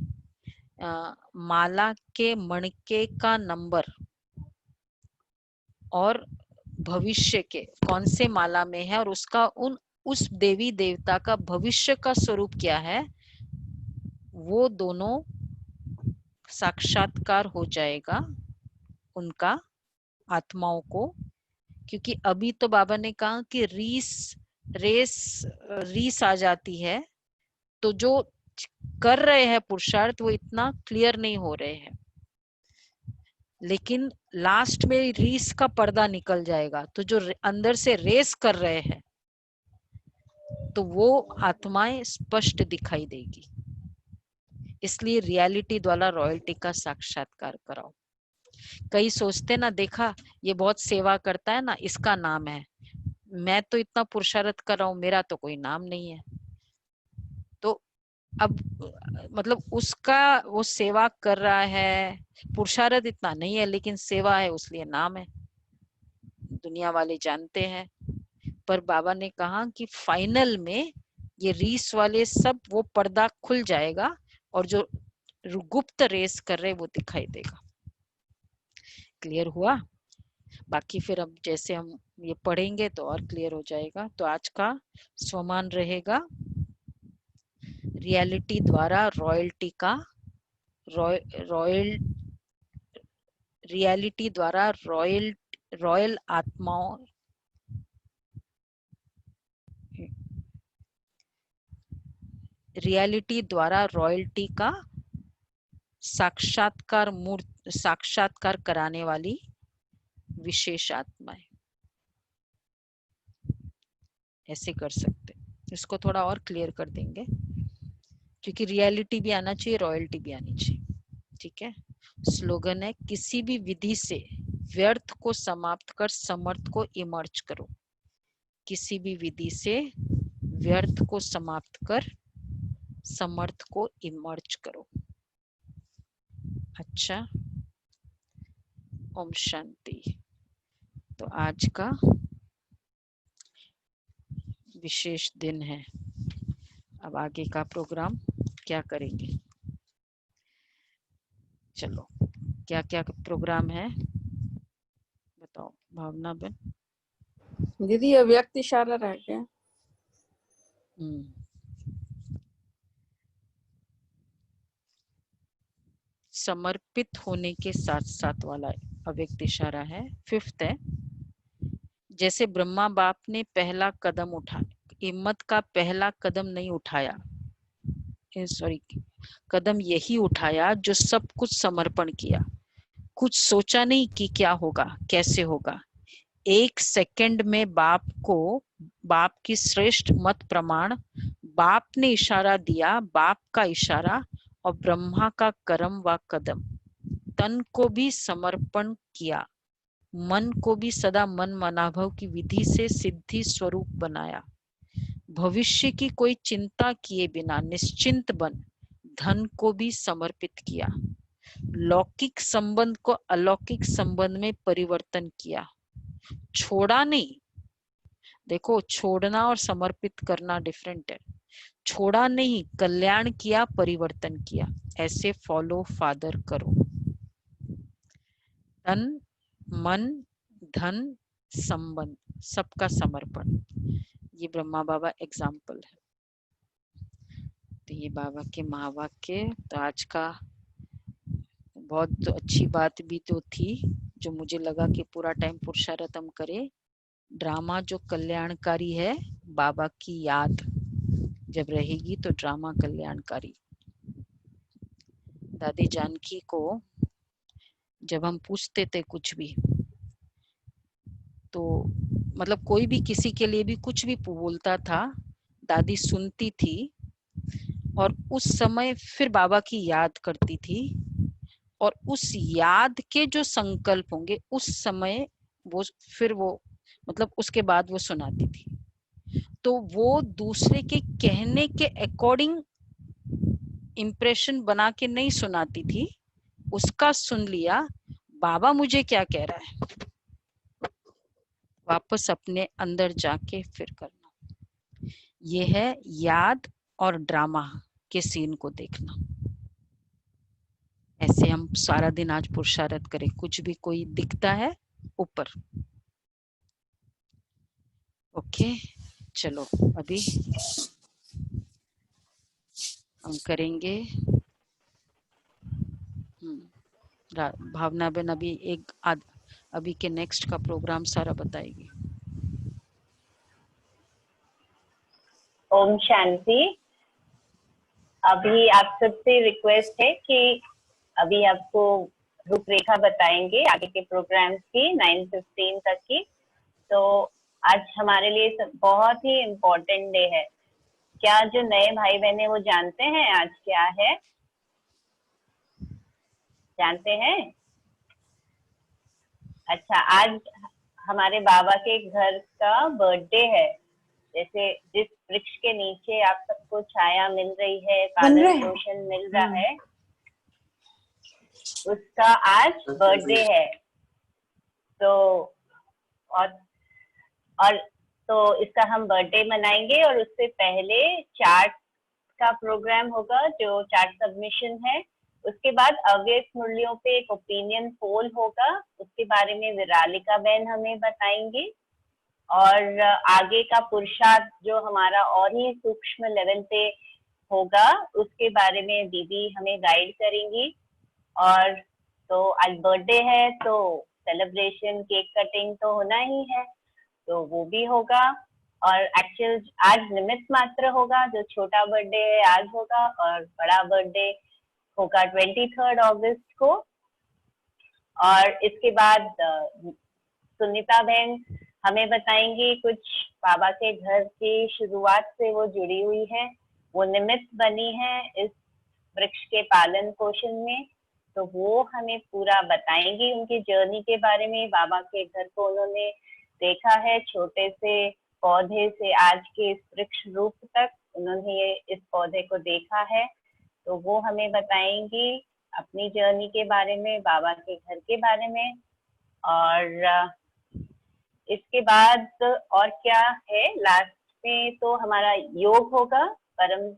माला के मणके का नंबर और भविष्य के कौन से माला में है और उसका उस देवी देवता का भविष्य का स्वरूप क्या है, वो दोनों साक्षात्कार हो जाएगा उनका आत्माओं को। क्योंकि अभी तो बाबा ने कहा कि रीस आ जाती है, तो जो कर रहे हैं पुरुषार्थ वो इतना क्लियर नहीं हो रहे हैं, लेकिन लास्ट में रीस का पर्दा निकल जाएगा, तो जो अंदर से रेस कर रहे हैं तो वो आत्माएं स्पष्ट दिखाई देगी। इसलिए रियलिटी द्वारा रॉयल्टी का साक्षात्कार कराओ। कई सोचते ना, देखा ये बहुत सेवा करता है ना, इसका नाम है, मैं तो इतना पुरुषार्थ कर रहा हूं, मेरा तो कोई नाम नहीं है। तो अब मतलब उसका वो सेवा कर रहा है, पुरुषार्थ इतना नहीं है लेकिन सेवा है, उसलिए नाम है, दुनिया वाले जानते हैं। पर बाबा ने कहा कि फाइनल में ये रीस वाले सब वो पर्दा खुल जाएगा और जो गुप्त रेस कर रहे वो दिखाई देगा। क्लियर हुआ? बाकी फिर अब जैसे हम ये पढ़ेंगे तो और क्लियर हो जाएगा। तो आज का स्वमान रहेगा रियलिटी द्वारा रॉयल्टी का रियलिटी द्वारा रॉयल आत्माओं, रियलिटी द्वारा रॉयल्टी का साक्षात्कार कराने वाली विशेष आत्माएं, ऐसे कर सकते। इसको थोड़ा और क्लियर कर देंगे, क्योंकि रियलिटी भी आना चाहिए, रॉयल्टी भी आनी चाहिए। ठीक है। स्लोगन है, किसी भी विधि से व्यर्थ को समाप्त कर समर्थ को इमर्ज करो। किसी भी विधि से व्यर्थ को समाप्त कर समर्थ को इमर्ज करो। अच्छा, ओम शांति। तो आज का विशेष दिन है। अब आगे का प्रोग्राम क्या करेंगे? चलो, क्या क्या प्रोग्राम है बताओ भावना बहन। दीदी अव्यक्त इशारा रह गया। समर्पित होने के साथ साथ वाला अव्यक्त इशारा है। 5th है, जैसे ब्रह्मा बाप ने पहला कदम उठाया, हिम्मत का पहला कदम नहीं उठाया, सॉरी, कदम यही उठाया जो सब कुछ समर्पण किया। कुछ सोचा नहीं कि क्या होगा, कैसे होगा। 1 सेकंड में बाप की श्रेष्ठ मत प्रमाण, बाप ने इशारा दिया, बाप का इशारा और ब्रह्मा का कर्म व कदम। तन को भी समर्पण किया, मन को भी सदा मन मनाभव की विधि से सिद्धि स्वरूप बनाया। भविष्य की कोई चिंता किए बिना निश्चिंत बन धन को भी समर्पित किया। लौकिक संबंध को अलौकिक संबंध में परिवर्तन किया। छोड़ा नहीं, देखो छोड़ना और समर्पित करना डिफरेंट है। छोड़ा नहीं, कल्याण किया, परिवर्तन किया। ऐसे फॉलो फादर करो। तन मन धन संबंध सबका समर्पण, ये ब्रह्मा बाबा एग्जाम्पल है। तो ये बाबा के महावाक्य। तो आज का बहुत अच्छी बात भी तो थी, जो मुझे लगा कि पूरा टाइम पुरुषार्थ हम करे। ड्रामा जो कल्याणकारी है, बाबा की याद जब रहेगी तो ड्रामा कल्याणकारी। दादी जानकी को जब हम पूछते थे कुछ भी, तो मतलब कोई भी किसी के लिए भी कुछ भी बोलता था, दादी सुनती थी और उस समय फिर बाबा की याद करती थी, और उस याद के जो संकल्प होंगे उस समय वो फिर वो मतलब उसके बाद वो सुनाती थी। तो वो दूसरे के कहने के अकॉर्डिंग इंप्रेशन बना के नहीं सुनाती थी, उसका सुन लिया, बाबा मुझे क्या कह रहा है, वापस अपने अंदर जाके फिर करना। ये है याद और ड्रामा के सीन को देखना। ऐसे हम सारा दिन आज पुरुषार्थ करें। कुछ भी कोई दिखता है ऊपर। ओके, चलो अभी हम करेंगे। भावना बहन अभी के नेक्स्ट का प्रोग्राम सारा बताएगी। ओम शांति। अभी आप सबसे रिक्वेस्ट है कि अभी आपको रूपरेखा बताएंगे आगे के प्रोग्राम्स की 9:15 तक की। तो आज हमारे लिए बहुत ही इम्पोर्टेंट डे है। क्या जो नए भाई बहन है वो जानते हैं आज क्या है? जानते हैं? अच्छा, आज हमारे बाबा के घर का बर्थडे है। जैसे जिस वृक्ष के नीचे आप सबको छाया मिल रही है, पालन पोषण मिल रहा है, उसका आज बर्थडे है। तो और तो इसका हम बर्थडे मनाएंगे, और उससे पहले चार्ट का प्रोग्राम होगा, जो चार्ट सबमिशन है। उसके बाद अव्यक्त मुरलियों पे एक ओपिनियन पोल होगा, उसके बारे में विरालिका बहन हमें बताएंगी। और आगे का पुरुषार्थ जो हमारा और ही सूक्ष्म लेवल पे होगा, उसके बारे में दीदी हमें गाइड करेंगी। और तो आज बर्थडे है तो सेलिब्रेशन, केक कटिंग तो होना ही है, तो वो भी होगा। और एक्चुअल आज निमित्त मात्र होगा, जो छोटा बर्थडे है आज होगा, और बड़ा बर्थडे होगा 23 अगस्त को। और इसके बाद सुनीता बहन हमें बताएंगी कुछ बाबा के घर की शुरुआत से वो जुड़ी हुई है, वो निमित्त बनी है इस वृक्ष के पालन पोषण में। तो वो हमें पूरा बताएंगी उनकी जर्नी के बारे में। बाबा के घर को उन्होंने देखा है, छोटे से पौधे से आज के इस वृक्ष रूप तक उन्होंने इस पौधे को देखा है। तो वो हमें बताएंगी अपनी जर्नी के बारे में, बाबा के घर के बारे में। और इसके बाद और क्या है, लास्ट में तो हमारा योग होगा, परम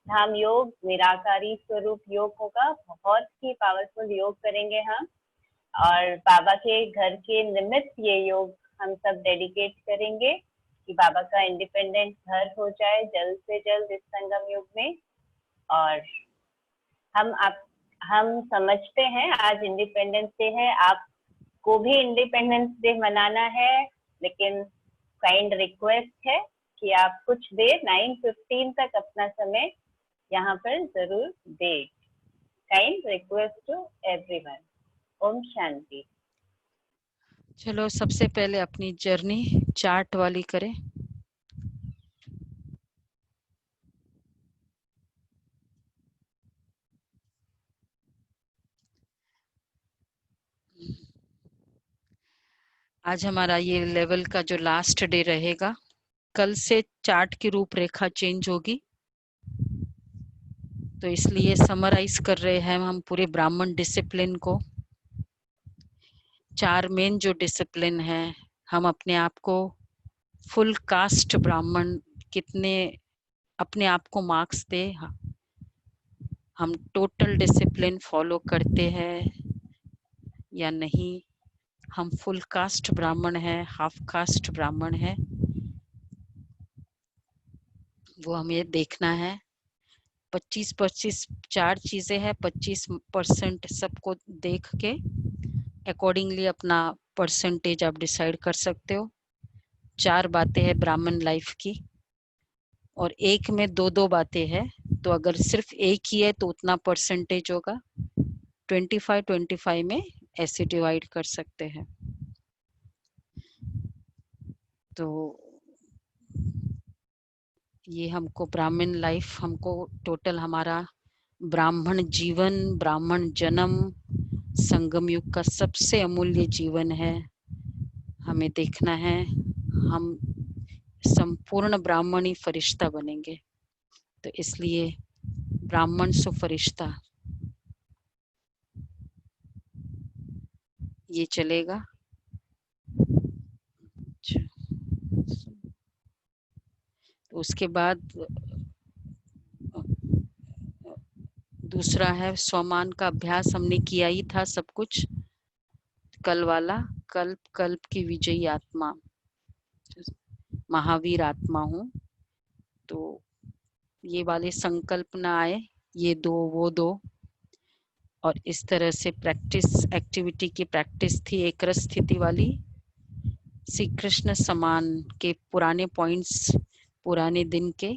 धाम योग, निराकारी स्वरूप योग होगा। बहुत ही पावरफुल योग करेंगे हम, और बाबा के घर के निमित्त ये योग हम सब डेडिकेट करेंगे कि बाबा का इंडिपेंडेंट घर हो जाए जल्द से जल्द इस संगम युग में। और हम समझते हैं आज इंडिपेंडेंस डे है, आपको भी इंडिपेंडेंस डे मनाना है, लेकिन काइंड रिक्वेस्ट है कि आप कुछ देर 9:15 तक अपना समय यहाँ पर जरूर दे। Kind request to everyone. Om Shanti. चलो सबसे पहले अपनी जर्नी चार्ट वाली करें। आज हमारा ये लेवल का जो लास्ट डे रहेगा, कल से चार्ट की रूपरेखा चेंज होगी। तो इसलिए समराइज कर रहे हैं हम पूरे ब्राह्मण डिसिप्लिन को। 4 मेन जो डिसिप्लिन है, हम अपने आप को फुल कास्ट ब्राह्मण कितने अपने आप को मार्क्स दे, हम टोटल डिसिप्लिन फॉलो करते हैं या नहीं, हम फुल कास्ट ब्राह्मण है, हाफ कास्ट ब्राह्मण है, वो हमें देखना है। 25-25 4 चीजें हैं, 25% सबको देख के अकॉर्डिंगली अपना परसेंटेज आप डिसाइड कर सकते हो। 4 बातें हैं ब्राह्मण लाइफ की, और एक में 2-2 बातें हैं, तो अगर सिर्फ एक ही है तो उतना परसेंटेज होगा। 25-25 में ऐसे डिवाइड कर सकते हैं। तो ये हमको ब्राह्मण लाइफ, हमको टोटल हमारा ब्राह्मण जीवन, ब्राह्मण जन्म संगम युग का सबसे अमूल्य जीवन है, हमें देखना है। हम संपूर्ण ब्राह्मणी फरिश्ता बनेंगे, तो इसलिए ब्राह्मण सो फरिश्ता ये चलेगा। तो उसके बाद दूसरा है स्वमान का अभ्यास, हमने किया ही था सब कुछ कल वाला। कल्प कल्प की विजयी आत्मा, महावीर आत्मा हूँ, तो ये वाले संकल्प ना आए, ये दो वो दो, और इस तरह से प्रैक्टिस, एक्टिविटी की प्रैक्टिस थी एक रस स्थिति वाली। श्री कृष्ण समान के पुराने पॉइंट्स, पुराने दिन के,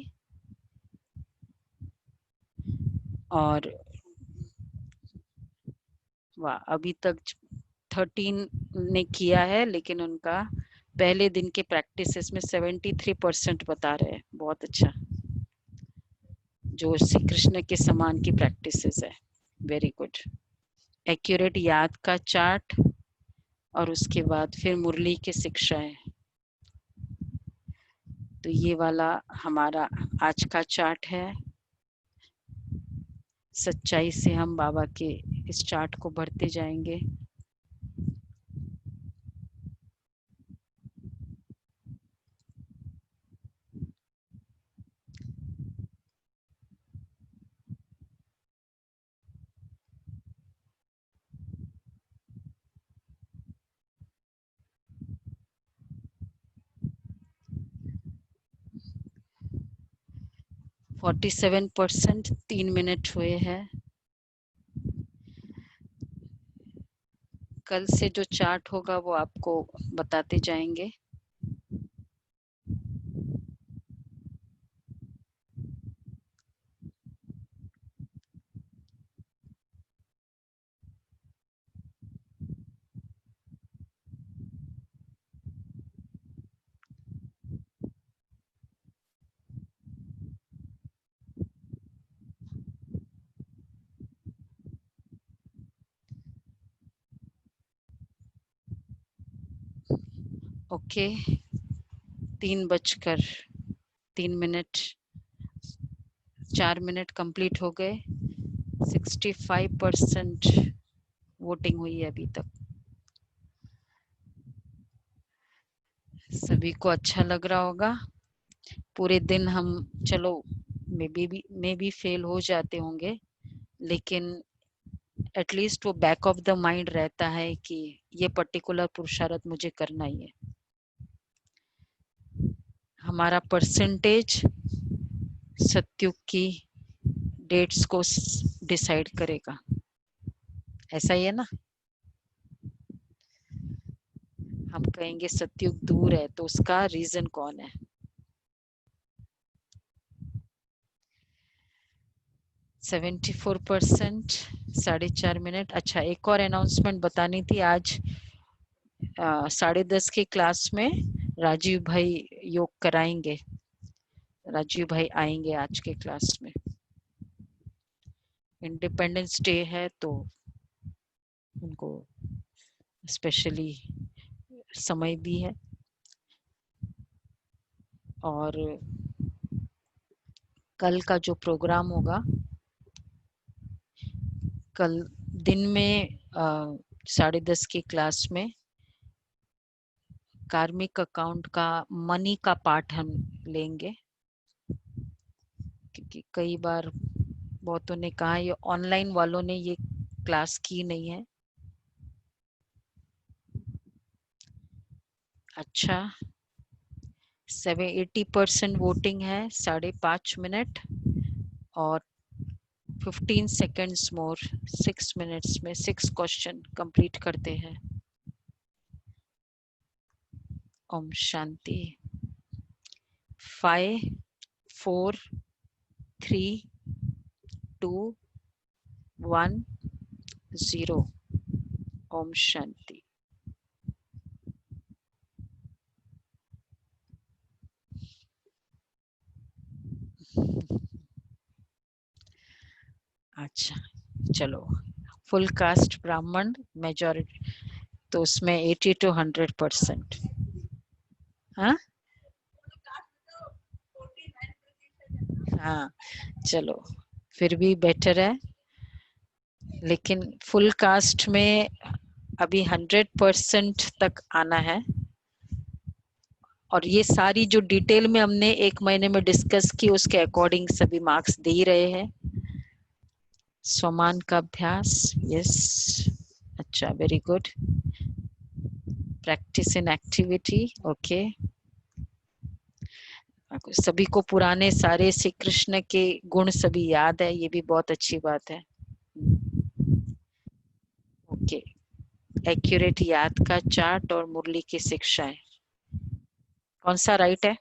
और वाह अभी तक 13 ने किया है, लेकिन उनका पहले दिन के प्रैक्टिसेस में 73% बता रहे हैं। बहुत अच्छा, जो श्री कृष्ण के समान की प्रैक्टिसेस है, वेरी गुड। एक्यूरेट याद का चार्ट, और उसके बाद फिर मुरली की शिक्षाएं। तो ये वाला हमारा आज का चार्ट है। सच्चाई से हम बाबा के इस चार्ट को बढ़ते जाएंगे। और 47%, 3 मिनट हुए हैं। कल से जो चार्ट होगा वो आपको बताते जाएंगे। ओके 3:03 4 मिनट कंप्लीट हो गए। 65% वोटिंग हुई है अभी तक। सभी को अच्छा लग रहा होगा। पूरे दिन हम चलो मे बी फेल हो जाते होंगे, लेकिन एटलीस्ट वो बैक ऑफ द माइंड रहता है कि ये पर्टिकुलर पुरुषार्थ मुझे करना ही है। हमारा परसेंटेज सत्युग की डेट्स को डिसाइड करेगा, ऐसा ही है ना। हम कहेंगे सत्युग दूर है, तो उसका रीजन कौन है? 74%, 4.5 मिनट। अच्छा, एक और अनाउंसमेंट बतानी थी। आज 10:30 की क्लास में राजीव भाई योग कराएंगे। राजीव भाई आएंगे आज के क्लास में। इंडिपेंडेंस डे है तो उनको स्पेशली समय भी है। और कल का जो प्रोग्राम होगा, कल दिन में 10:30 की क्लास में कार्मिक अकाउंट का मनी का पार्ट हम लेंगे, क्योंकि कई बार बहुतों ने कहा ये ऑनलाइन वालों ने ये क्लास की नहीं है। अच्छा, 80% वोटिंग है। 5.5 मिनट और 15 सेकेंड्स मोर। 6 मिनट्स में 6 क्वेश्चन कंप्लीट करते हैं। ओम शांति। 5 4 3 2 1 0। ओम शांति। अच्छा चलो, फुल कास्ट ब्राह्मण मेजॉरिटी, तो उसमें 80 to 100%। हाँ हाँ, चलो फिर भी बेटर है। लेकिन फुल कास्ट में अभी 100% तक आना है। और ये सारी जो डिटेल में हमने 1 महीने में डिस्कस की, उसके अकॉर्डिंग सभी मार्क्स दे रहे हैं। स्वमान का अभ्यास, यस, अच्छा, very good. Practice in activity, okay. सभी को पुराने सारे श्री कृष्ण के गुण सभी याद है, ये भी बहुत अच्छी बात है। ओके, एक्यूरेट याद का चार्ट और मुरली की शिक्षाएं। कौन सा राइट है?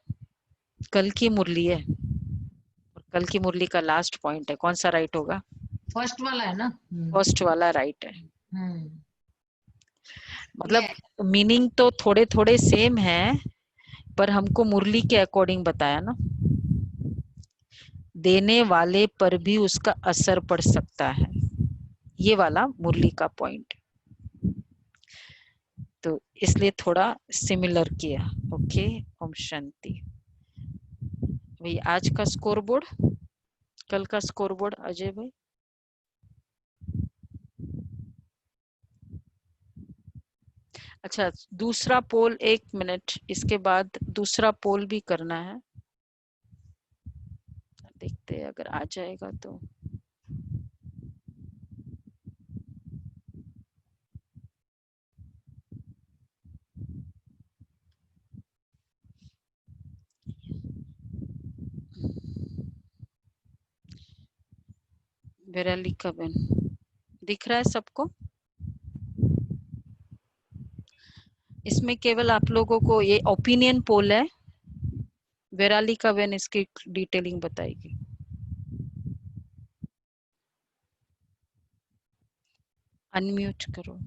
कल की मुरली है, और कल की मुरली का लास्ट पॉइंट है। कौन सा राइट होगा? फर्स्ट वाला है ना। फर्स्ट वाला राइट है। मतलब मीनिंग तो थोड़े थोड़े सेम है, पर हमको मुरली के अकॉर्डिंग बताया ना। देने वाले पर भी उसका असर पड़ सकता है, ये वाला मुरली का पॉइंट, तो इसलिए थोड़ा सिमिलर किया। ओके, ओम शांति। भाई आज का स्कोर बोर्ड, कल का स्कोर बोर्ड अजय भाई। अच्छा, दूसरा पोल, 1 मिनट, इसके बाद दूसरा पोल भी करना है। देखते हैं अगर आ जाएगा तो। विराली का बन दिख रहा है सबको? इसमें केवल आप लोगों को ये ओपिनियन पोल है। विराली का बन इसकी डिटेलिंग बताएगी। अनम्यूट करो।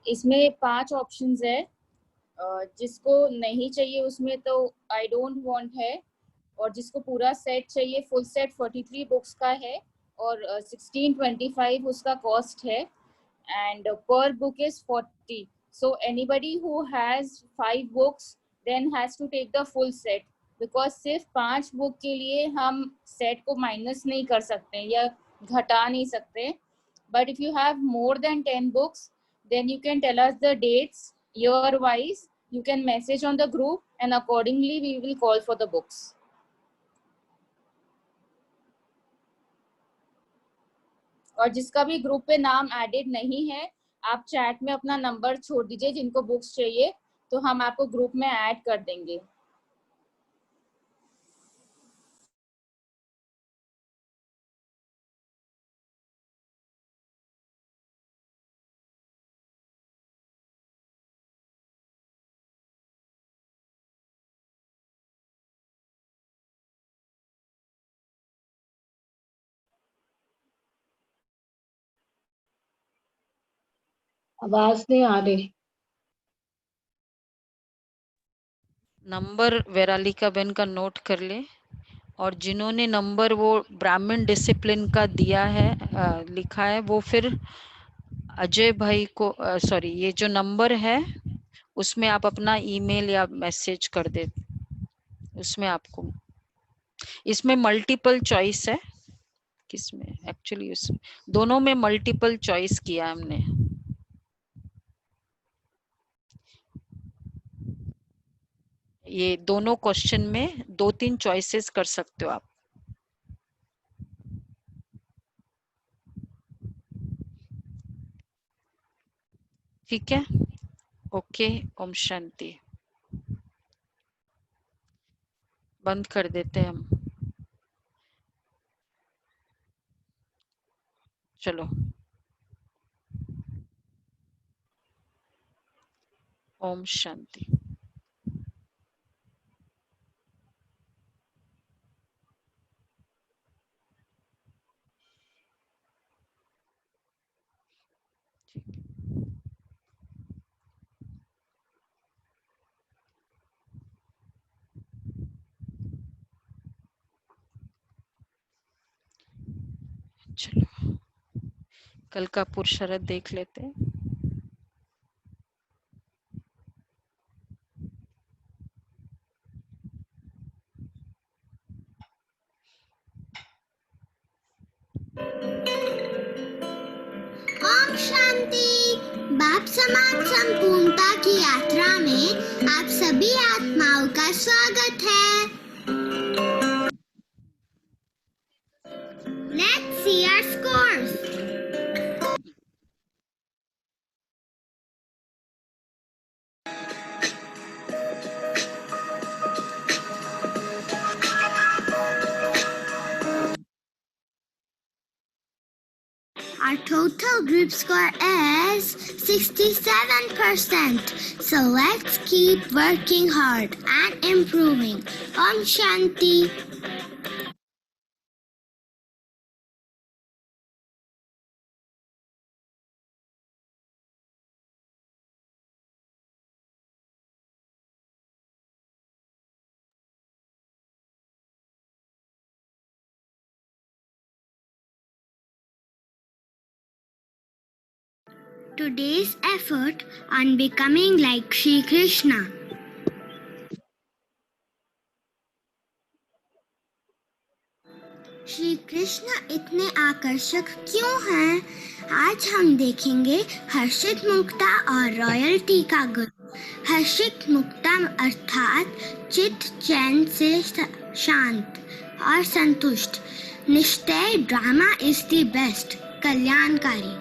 इसमें 5 ऑप्शंस है। जिसको नहीं चाहिए उसमें तो आई डोंट वांट है, और जिसको पूरा सेट चाहिए, फुल सेट 43 बुक्स का है और 1625 उसका कॉस्ट है and per book is 40. So anybody who has 5 books then has to take the full set, because सिर्फ 5 बुक के लिए हम सेट को माइनस नहीं कर सकते या घटा नहीं सकते. But if you have more than 10 books then you can tell us the dates year wise. You can message on the group and accordingly we will call for the books. और जिसका भी ग्रुप पे नाम added नहीं है, आप chat में अपना नंबर छोड़ दीजिए जिनको बुक्स चाहिए, तो हम आपको ग्रुप में ऐड कर देंगे. आवाज नहीं आ रही. नंबर वेरालिका बहन का नोट कर ले, और जिन्होंने नंबर वो ब्राह्मण डिसिप्लिन का दिया है, लिखा है, वो फिर अजय भाई को, सॉरी, ये जो नंबर है उसमें आप अपना ईमेल या मैसेज कर दे. उसमें आपको, इसमें मल्टीपल चॉइस है, किसमें एक्चुअली, उसमें दोनों में मल्टीपल चॉइस किया हमने. ये दोनों क्वेश्चन में 2-3 चॉइसेस कर सकते हो आप. ठीक है, ओके. ओम शांति. बंद कर देते हैं हम. चलो, ओम शांति. चलो, कल का पुरुषार्थ देख लेते हैं. ओम शांति. बाप समाज संपूर्णता की यात्रा में आप सभी आत्माओं का स्वागत है. Let's see our scores. Our total group score is 67%. So let's keep working hard and improving. Om Shanti. Today's effort on becoming like Shri Krishna. Shri Krishna इतने आकर्षक क्यों हैं? आज हम देखेंगे हर्षित मुक्ता और रॉयल्टी का गुण. हर्षित मुक्ता अर्थात चित्त चैन से शांत और संतुष्ट. निश्चय ड्रामा इज द बेस्ट. कल्याणकारी.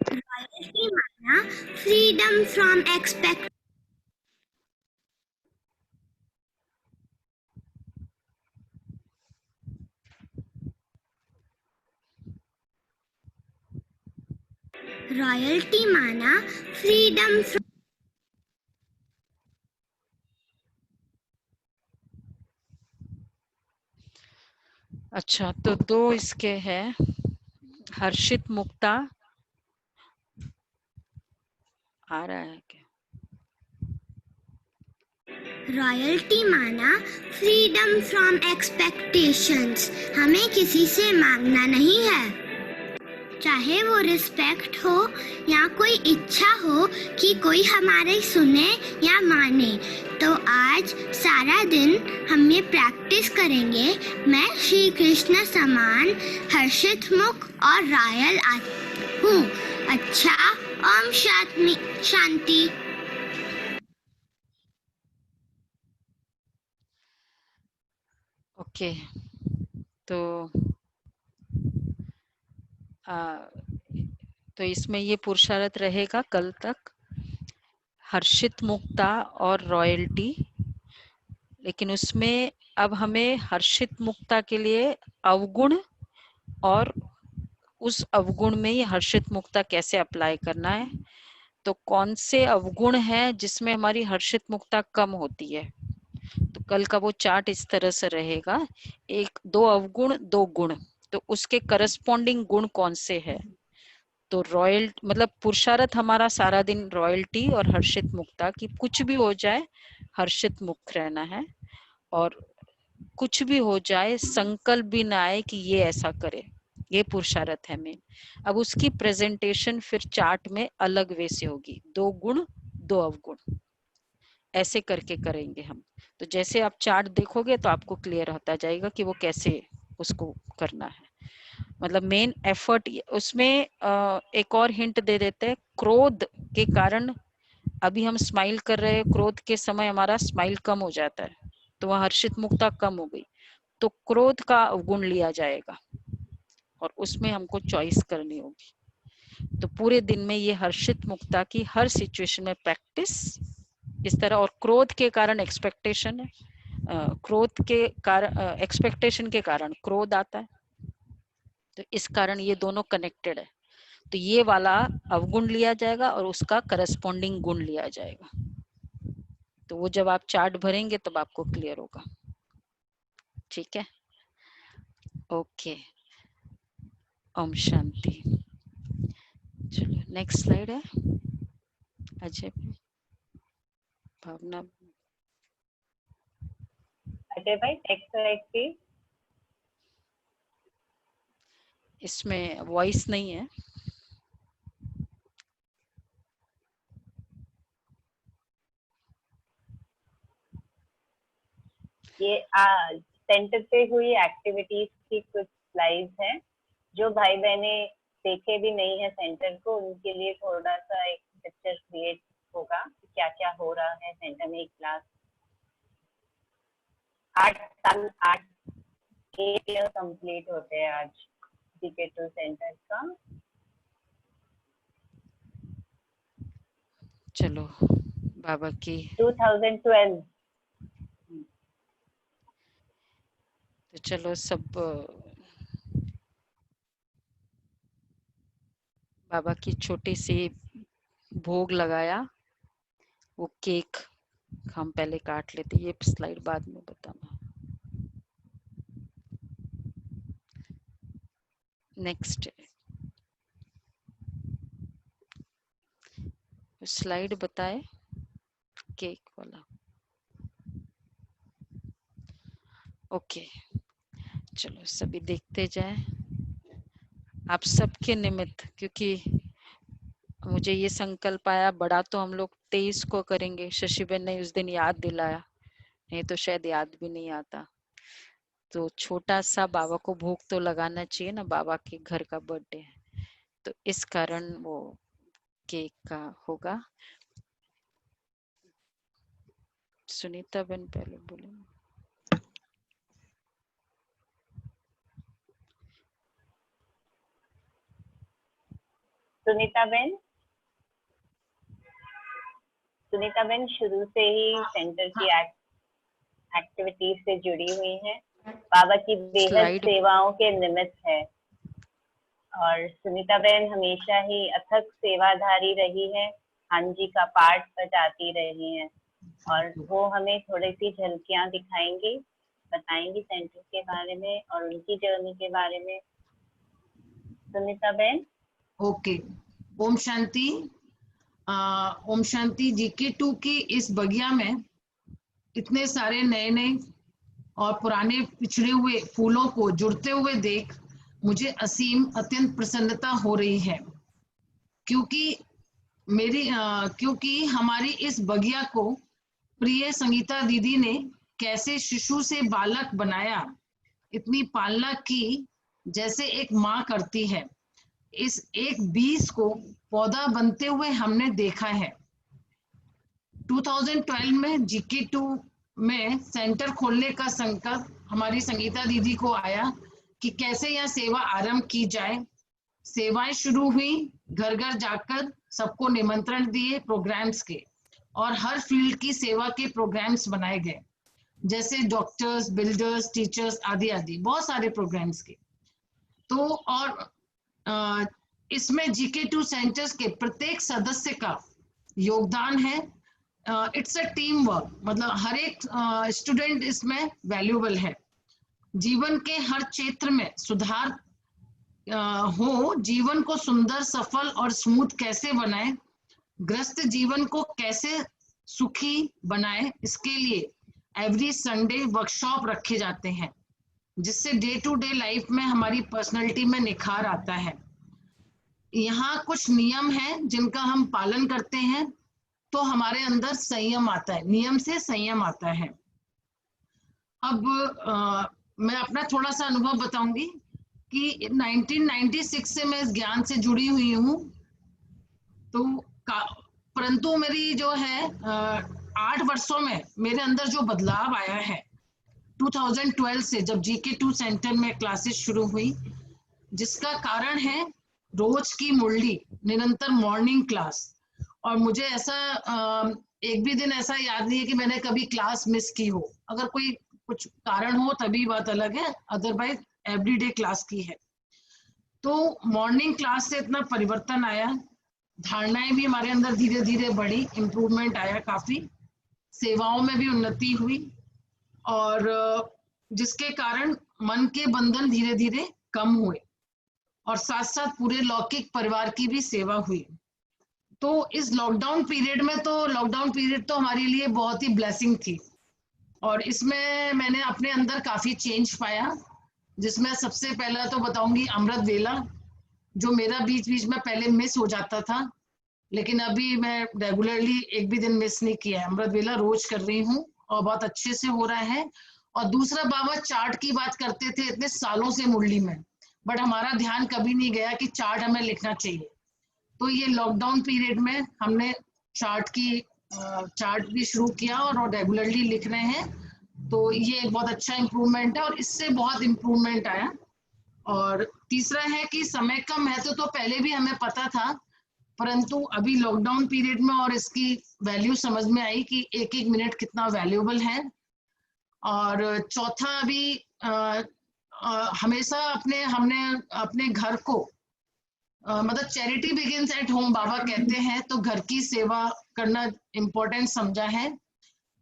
रॉयल्टी माना फ्रीडम फ्रॉम एक्सपेक्ट. रॉयल्टी माना फ्रीडम फ्रॉम. अच्छा, तो 2 इसके हैं. हर्षित मुक्ता आ रहा है क्या? रॉयल्टी माना फ्रीडम फ्रॉम एक्सपेक्टेशंस। हमें किसी से मांगना नहीं है, चाहे वो रिस्पेक्ट हो या कोई इच्छा हो कि कोई हमारे सुने या माने। तो आज सारा दिन हम ये प्रैक्टिस करेंगे। मैं श्री कृष्ण समान हर्षित मुख और रॉयल हूँ। अच्छा, ओम शांति। ओके, तो इसमें ये पुरुषार्थ रहेगा कल तक, हर्षित मुक्ता और रॉयल्टी। लेकिन उसमें अब हमें हर्षित मुक्ता के लिए अवगुण और उस अवगुण में ये हर्षित मुक्ता कैसे अप्लाई करना है। तो कौन से अवगुण है जिसमें हमारी हर्षित मुक्ता कम होती है। तो कल का वो चार्ट इस तरह से रहेगा, 1 2 अवगुण 2 गुण, तो उसके करस्पॉन्डिंग गुण कौन से है। तो रॉयल मतलब पुरुषार्थ हमारा सारा दिन रॉयल्टी और हर्षित मुक्ता की, कुछ भी हो जाए हर्षित मुक्त रहना है, और कुछ भी हो जाए संकल्प भी ना आए कि ये ऐसा करे, ये पुरुषार्थ है मेन। अब उसकी प्रेजेंटेशन फिर चार्ट में अलग वे से होगी, 2 गुण 2 अवगुण, ऐसे करके करेंगे हम। तो जैसे आप चार्ट देखोगे तो आपको क्लियर होता जाएगा कि वो कैसे उसको करना है। मतलब मेन एफर्ट उसमें एक और हिंट दे देते हैं, क्रोध के कारण अभी हम स्माइल कर रहे हैं, क्रोध के समय हमारा स्माइल कम हो जाता है, तो वह हर्षित मुक्ता कम हो गई, तो क्रोध का अवगुण लिया जाएगा और उसमें हमको चॉइस करनी होगी। तो पूरे दिन में ये हर्षित मुक्ता की हर सिचुएशन में प्रैक्टिस इस तरह। और क्रोध के कारण एक्सपेक्टेशन है, क्रोध के कारण एक्सपेक्टेशन के कारण क्रोध आता है, तो इस कारण ये दोनों कनेक्टेड है। तो ये वाला अवगुण लिया जाएगा और उसका करस्पॉन्डिंग गुण लिया जाएगा। तो वो जब आप चार्ट भरेंगे तब आपको क्लियर होगा। ठीक है, ओके, ओम शांति। चलो नेक्स्ट स्लाइड है अजय भावना। अजय भाई नेक्स्ट स्लाइड प्लीज। इसमें वॉइस नहीं है। ये सेंटर पे हुई एक्टिविटीज की कुछ स्लाइड्स हैं, जो भाई बहने देखे भी नहीं है सेंटर को, उनके लिए थोड़ा सा एक पिक्चर क्रिएट होगा कि क्या क्या हो रहा है सेंटर में। एक क्लास 8 ईयर कंप्लीट होते हैं आज DK2 सेंटर का। चलो बाबा की 2012। तो चलो सब बाबा की छोटी सी भोग लगाया, वो केक हम पहले काट लेते, ये स्लाइड बाद में बताना। नेक्स्ट स्लाइड बताए केक वाला। ओके, चलो सभी देखते जाए आप सबके निमित्त, क्योंकि मुझे ये संकल्प आया, बड़ा तो हम लोग 23 को करेंगे, शशिबेन ने उस दिन याद दिलाया, नहीं तो शायद याद भी नहीं आता। तो छोटा सा बाबा को भोग तो लगाना चाहिए ना, बाबा के घर का बर्थडे है, तो इस कारण वो केक का होगा। सुनीता बहन पहले बोले। सुनीता बहन शुरू से ही सेंटर की एक्टिविटीज से जुड़ी हुई है, बाबा की बेहद सेवाओं के निमित्त है। और सुनीता बहन हमेशा ही अथक सेवाधारी रही है, हां जी का पाठ बजाती रही है, और वो हमें थोड़ी सी झलकियां दिखाएंगी, बताएंगी सेंटर के बारे में और उनकी जर्नी के बारे में। सुनीता बहन। ओके, ओम शांति। ओम शांति। GK2 की इस बगिया में इतने सारे नए नए और पुराने पिछड़े हुए फूलों को जुड़ते हुए देख मुझे असीम अत्यंत प्रसन्नता हो रही है, क्योंकि हमारी इस बगिया को प्रिय संगीता दीदी ने कैसे शिशु से बालक बनाया, इतनी पालना की जैसे एक माँ करती है। इस एक बीज को पौधा बनते हुए हमने देखा है। 2012 में GK2 में सेंटर खोलने का संकल्प हमारी संगीता दीदी को आया कि कैसे यह सेवा आरंभ की जाए। सेवाएं शुरू हुई, घर घर जाकर सबको निमंत्रण दिए प्रोग्राम्स के, और हर फील्ड की सेवा के प्रोग्राम्स बनाए गए, जैसे डॉक्टर्स, बिल्डर्स, टीचर्स आदि आदि बहुत सारे प्रोग्राम्स के। तो और इसमें GK2 सेंटर्स के प्रत्येक सदस्य का योगदान है। इट्स अ टीम वर्क, मतलब हर एक स्टूडेंट इसमें वैल्यूएबल है। जीवन के हर क्षेत्र में सुधार हो, जीवन को सुंदर, सफल और स्मूथ कैसे बनाए, ग्रस्त जीवन को कैसे सुखी बनाए, इसके लिए एवरी संडे वर्कशॉप रखे जाते हैं, जिससे डे टू डे लाइफ में हमारी पर्सनालिटी में निखार आता है। यहाँ कुछ नियम हैं जिनका हम पालन करते हैं तो हमारे अंदर संयम आता है, नियम से संयम आता है। अब मैं अपना थोड़ा सा अनुभव बताऊंगी कि 1996 से मैं इस ज्ञान से जुड़ी हुई हूँ। तो परंतु मेरी जो है 8 वर्षों में मेरे अंदर जो बदलाव आया है 2012 से, जब GK2 सेंटर में क्लासेस शुरू हुई, जिसका कारण है रोज की मुरली, निरंतर मॉर्निंग क्लास। और मुझे ऐसा एक भी दिन ऐसा याद नहीं है कि मैंने कभी क्लास मिस की हो। अगर कोई कुछ कारण हो तभी बात अलग है, अदरवाइज एवरीडे क्लास की है। तो मॉर्निंग क्लास से इतना परिवर्तन आया, धारणाएं भी हमारे अंदर धीरे धीरे बढ़ी, इम्प्रूवमेंट आया काफी, सेवाओं में भी उन्नति हुई, और जिसके कारण मन के बंधन धीरे धीरे कम हुए, और साथ साथ पूरे लौकिक परिवार की भी सेवा हुई। तो इस लॉकडाउन पीरियड तो हमारे लिए बहुत ही ब्लेसिंग थी, और इसमें मैंने अपने अंदर काफी चेंज पाया, जिसमें सबसे पहला तो बताऊंगी अमृत वेला, जो मेरा बीच बीच में पहले मिस हो जाता था, लेकिन अभी मैं रेगुलरली एक भी दिन मिस नहीं किया है। अमृत वेला रोज कर रही हूँ और बहुत अच्छे से हो रहा है। और दूसरा, बाबा चार्ट की बात करते थे इतने सालों से मुरली में, बट हमारा ध्यान कभी नहीं गया कि चार्ट हमें लिखना चाहिए। तो ये लॉकडाउन पीरियड में हमने चार्ट भी शुरू किया और रेगुलरली लिख रहे हैं। तो ये एक बहुत अच्छा इम्प्रूवमेंट है, और इससे बहुत इम्प्रूवमेंट आया। और तीसरा है कि समय का महत्व तो पहले भी हमें पता था, परंतु अभी लॉकडाउन पीरियड में और इसकी वैल्यू समझ में आई कि एक एक मिनट कितना वैल्यूएबल है। और चौथा, अभी हमेशा हमने अपने घर को मतलब चैरिटी बिगिंस एट होम बाबा कहते हैं, तो घर की सेवा करना इम्पोर्टेंट समझा है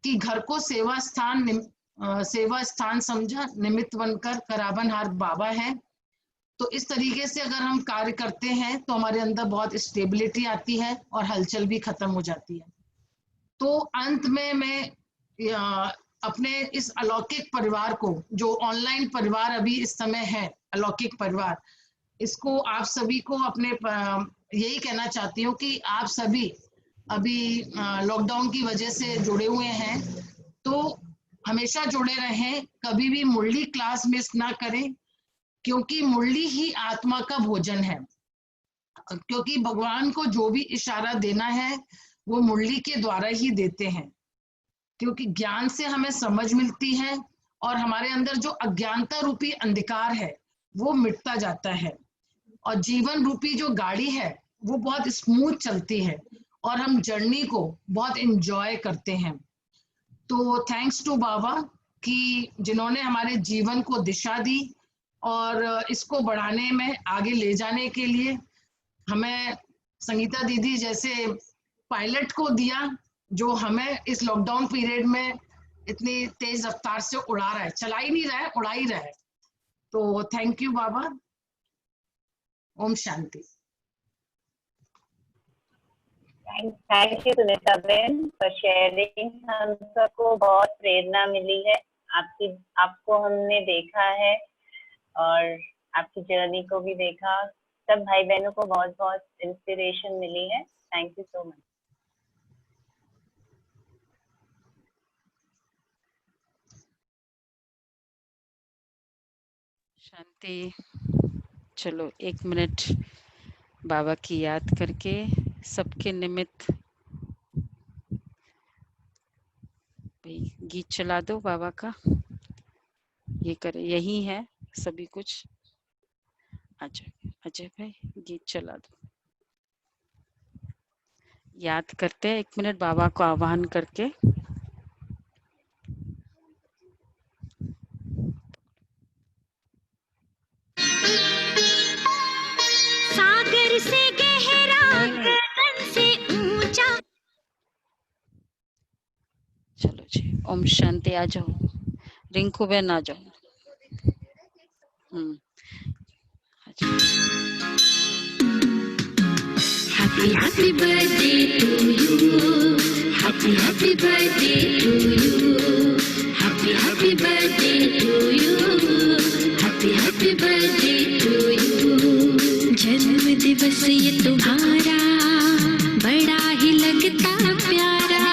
कि घर को सेवा स्थान समझा, निमित्त बनकर कराबनहार बाबा है। तो इस तरीके से अगर हम कार्य करते हैं तो हमारे अंदर बहुत स्टेबिलिटी आती है और हलचल भी खत्म हो जाती है। तो अंत में मैं अपने इस अलौकिक परिवार को, जो ऑनलाइन परिवार अभी इस समय है, अलौकिक परिवार, इसको आप सभी को अपने यही कहना चाहती हूँ कि आप सभी अभी लॉकडाउन की वजह से जुड़े हुए हैं, तो हमेशा जुड़े रहें, कभी भी मुरली क्लास मिस ना करें, क्योंकि मुरली ही आत्मा का भोजन है। क्योंकि भगवान को जो भी इशारा देना है वो मुरली के द्वारा ही देते हैं, क्योंकि ज्ञान से हमें समझ मिलती है और हमारे अंदर जो अज्ञानता रूपी अंधकार है वो मिटता जाता है, और जीवन रूपी जो गाड़ी है वो बहुत स्मूथ चलती है और हम जर्नी को बहुत एंजॉय करते हैं। तो थैंक्स टू बाबा कि जिन्होंने हमारे जीवन को दिशा दी और इसको बढ़ाने में, आगे ले जाने के लिए हमें संगीता दीदी जैसे पायलट को दिया, जो हमें इस लॉकडाउन पीरियड में इतनी तेज रफ्तार से उड़ा रहा है, चला ही नहीं रहा है, उड़ा ही रहा है। तो थैंक यू बाबा। ओम शांति। Thank you Sunita ben for sharing. हम सबको बहुत प्रेरणा मिली है, आपको हमने देखा है और आपकी जर्नी को भी देखा। सब भाई बहनों को बहुत बहुत इंस्पिरेशन मिली है। Thank you so much. Shanti. चलो 1 मिनट बाबा की याद करके सबके निमित्त भाई गीत चला दो बाबा का। ये करे, यही है सभी कुछ। अजय भाई गीत चला दो। याद करते हैं 1 मिनट बाबा को आह्वान करके। सागर से गहरा, गगन से ऊंचा। चलो जी, ओम शांति। आ जाओ रिंकू बहन, आ जाओ। Happy happy birthday to you. Happy happy birthday to you. Happy happy birthday to you. Happy happy birthday to you. जन्म दिवस ये तुम्हारा बड़ा ही लगता प्यारा,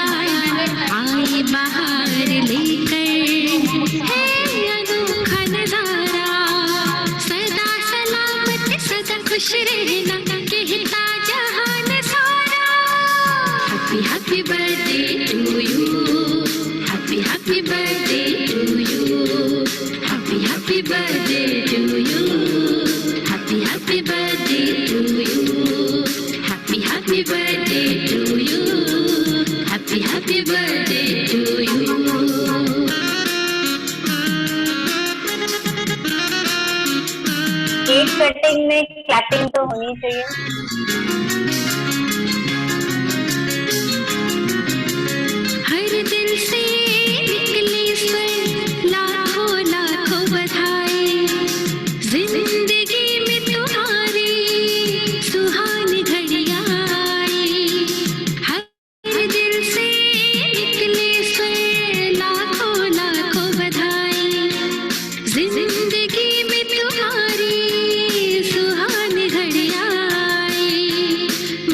आए बाहर लेकर है अनोखा नजारा। सदा सलामत सदा खुश रहना कहता जहान सारा। Happy happy birthday to you. Happy happy birthday to you. Happy happy birthday to you. Happy happy birthday to you. Happy happy birthday to you. Happy happy birthday to you. Cake cutting में clapping तो होनी चाहिए। हर दिल से निकले स्वर लाखों लाखों बधाई। जिंदगी में तुम्हारी सुहानी घड़ियां आई। हर दिल से निकले स्वर लाखों लाखों बधाई। जिंदगी में तुम्हारी सुहानी घड़ियां आई।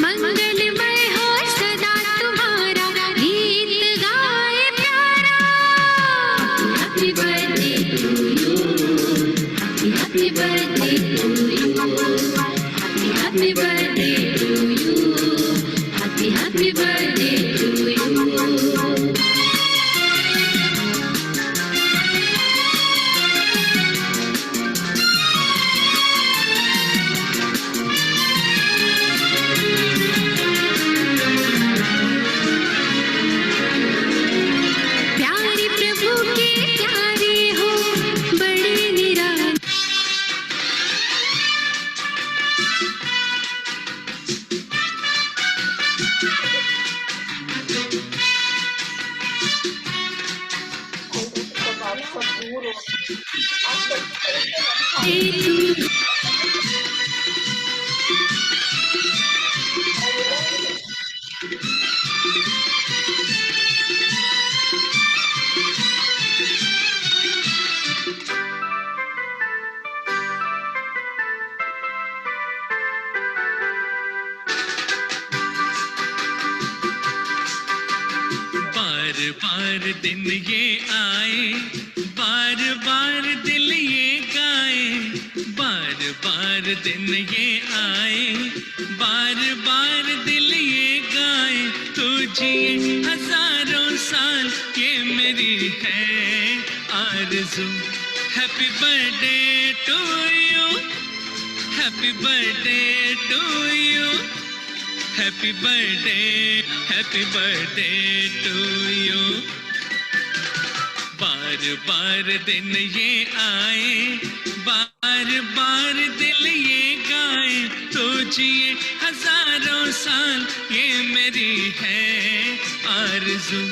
मंगलमय हो सदा तुम्हारा गीत गाए प्यारा। Happy birthday to you. Happy happy birthday to you. Happy happy birthday to you. Happy happy birthday to you. प्यारे प्रभु के प्यारे हो बड़े निराले। बार बार दिन ये आए, बार बार दिल ये गाए। बार बार दिन ये आए, बार बार दिल ये गाए। तू जिए हजारों साल ये मेरी है आरज़ू। Happy birthday to you, happy birthday to you, happy birthday to you. बार बार दिन ये आए, बार बार दिल ये गाए। तो जिए हजारों साल ये मेरी है आरज़ू।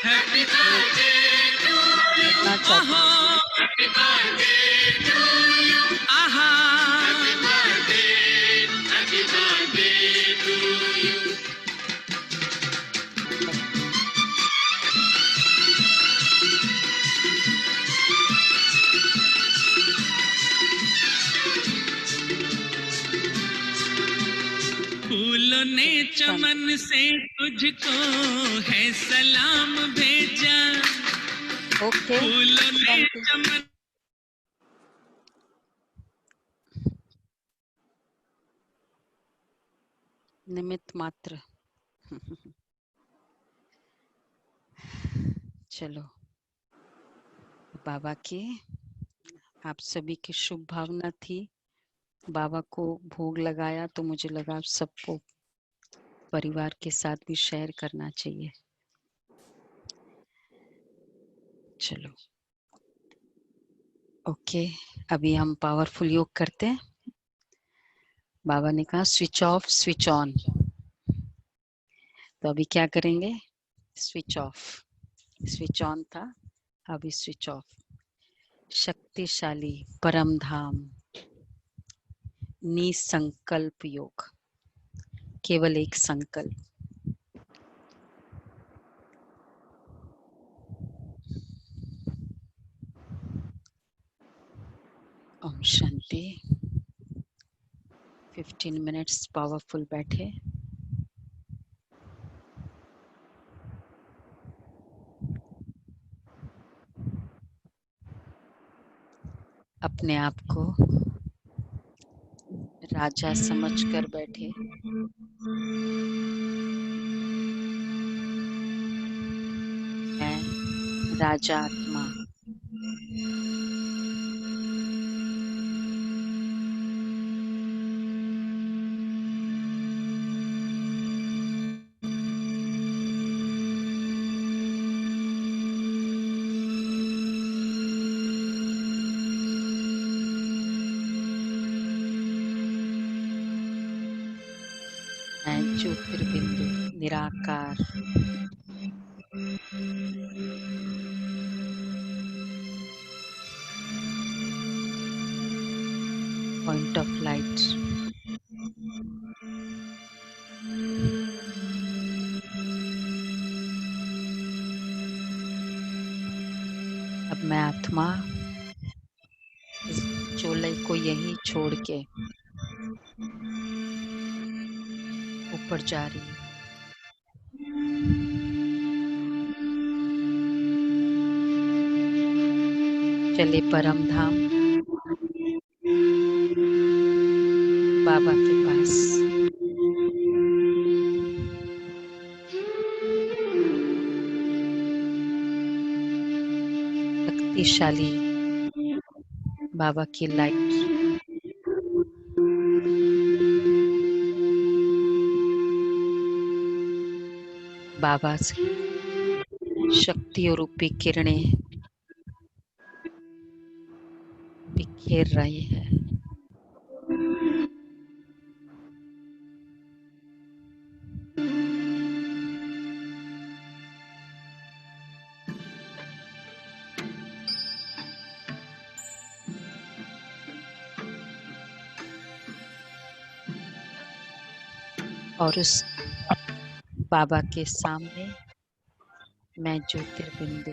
हैप्पी बर्थडे टू यू, ओहो हैप्पी बर्थडे टू यू, आहा हैप्पी बर्थडे टू यू। चमन से तुझको है सलाम भेजा। ओके फूलों ने चमन निमित्त मात्र। चलो, बाबा की आप सभी की शुभ भावना थी। बाबा को भोग लगाया तो मुझे लगा आप सबको परिवार के साथ भी शेयर करना चाहिए। चलो ओके, अभी हम पावरफुल योग करते हैं। बाबा ने कहा स्विच ऑफ स्विच ऑन, तो अभी क्या करेंगे? स्विच ऑफ, स्विच ऑन था, अभी स्विच ऑफ। शक्तिशाली परम धाम निसंकल्प योग, केवल एक संकल्प। ओम शांति। 15 मिनट्स पावरफुल बैठे। अपने आप को राजा समझकर बैठे। मैं राजा आत्मा ज्योतिर्बिंदु निराकार पॉइंट ऑफ लाइट। अब मैं आत्मा इस चोले को यहीं छोड़ के ऊपर जा रही हूँ। चले परम धाम बाबा के पास। शक्तिशाली बाबा की लाइट बाबा से शक्ति और रूपी किरणें बिखेर रही है। और उस बाबा के सामने मैं ज्योतिर्बिंदु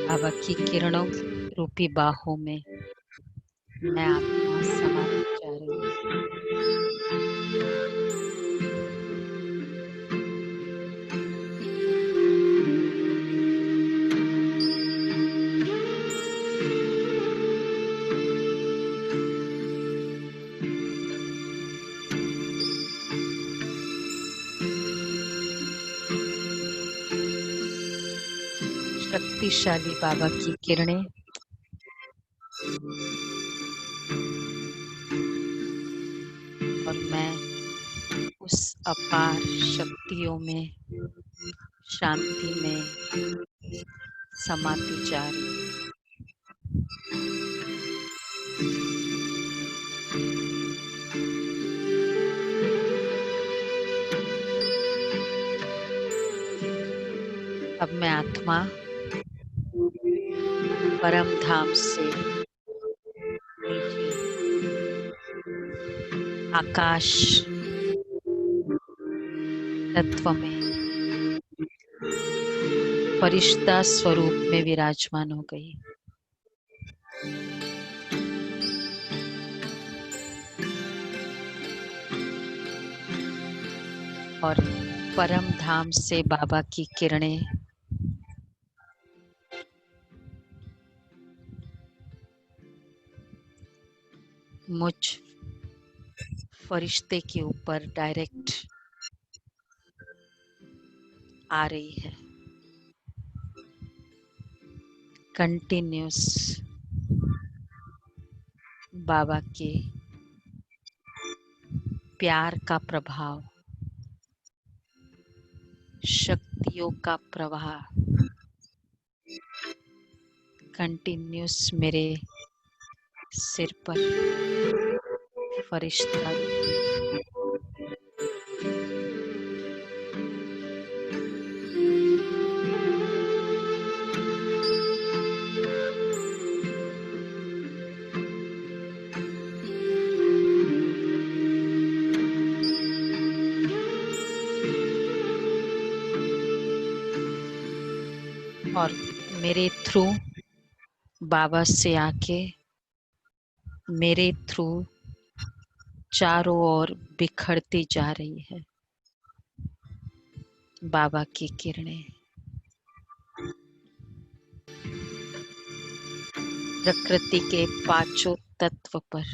बाबा की किरणों रूपी बाहों में मैं आत्मा समाने जा रही हूँ। शक्तिशाली बाबा की किरणें और मैं उस अपार शक्तियों में शांति में समाती जा रही हूँ। अब मैं आत्मा परम धाम से नीचे आकाश तत्व में फरिश्ता स्वरूप में विराजमान हो गई। और परम धाम से बाबा की किरणें मुझ फरिश्ते के ऊपर डायरेक्ट आ रही है। कंटिन्यूस बाबा के प्यार का प्रभाव, शक्तियों का प्रवाह कंटिन्यूस मेरे सिर पर फरिश्ता और मेरे थ्रू बाबा से आके मेरे थ्रू चारों ओर बिखरती जा रही है बाबा की किरणें। प्रकृति के पांचों तत्व पर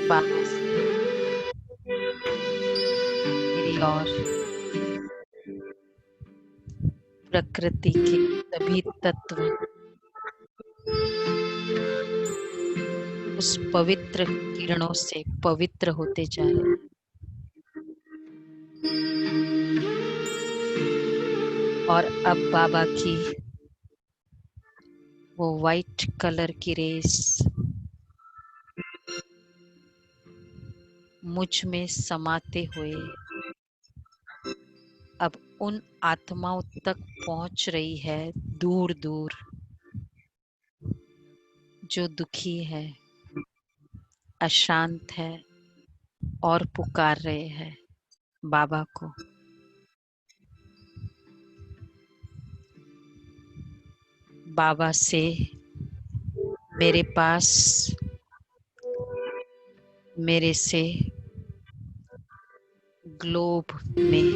बाबा मेरी और प्रकृति के सभी तत्व उस पवित्र किरणों से पवित्र होते जा रहे हैं। और अब बाबा की वो वाइट कलर की रेस मुझ में समाते हुए अब उन आत्माओं तक पहुंच रही है दूर दूर, जो दुखी है, अशांत है और पुकार रहे हैं बाबा को। बाबा से मेरे पास, मेरे से ग्लोब में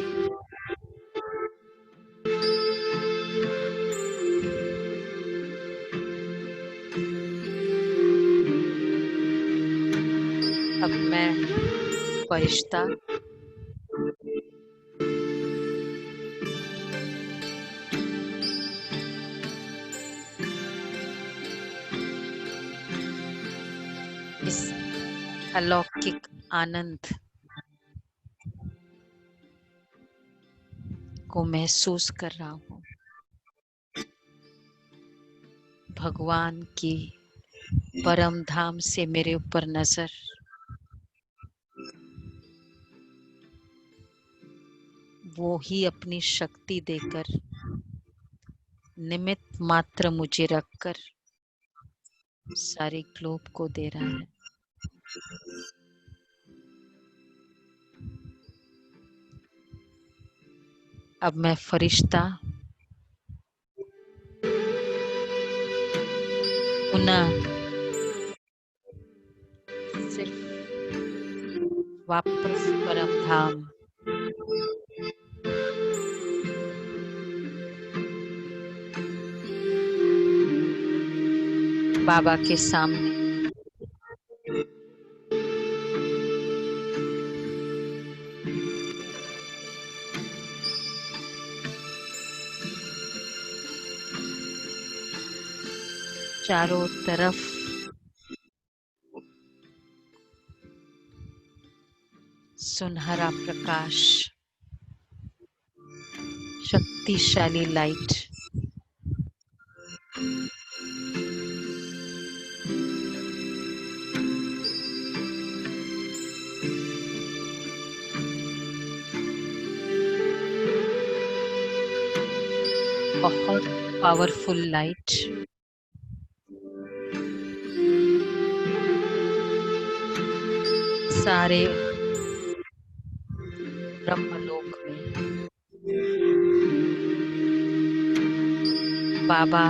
अब मैं फरिश्ता इस अलौकिक आनंद को महसूस कर रहा हूँ। भगवान की परम धाम से मेरे ऊपर नजर, वो ही अपनी शक्ति देकर निमित्त मात्र मुझे रखकर सारे ग्लोब को दे रहा है। अब मैं फरिश्ता पुनः सिर्फ वापस परम धाम बाबा के सामने चारों तरफ सुनहरा प्रकाश, शक्तिशाली लाइट बहुत पावरफुल लाइट सारे ब्रह्मलोक में बाबा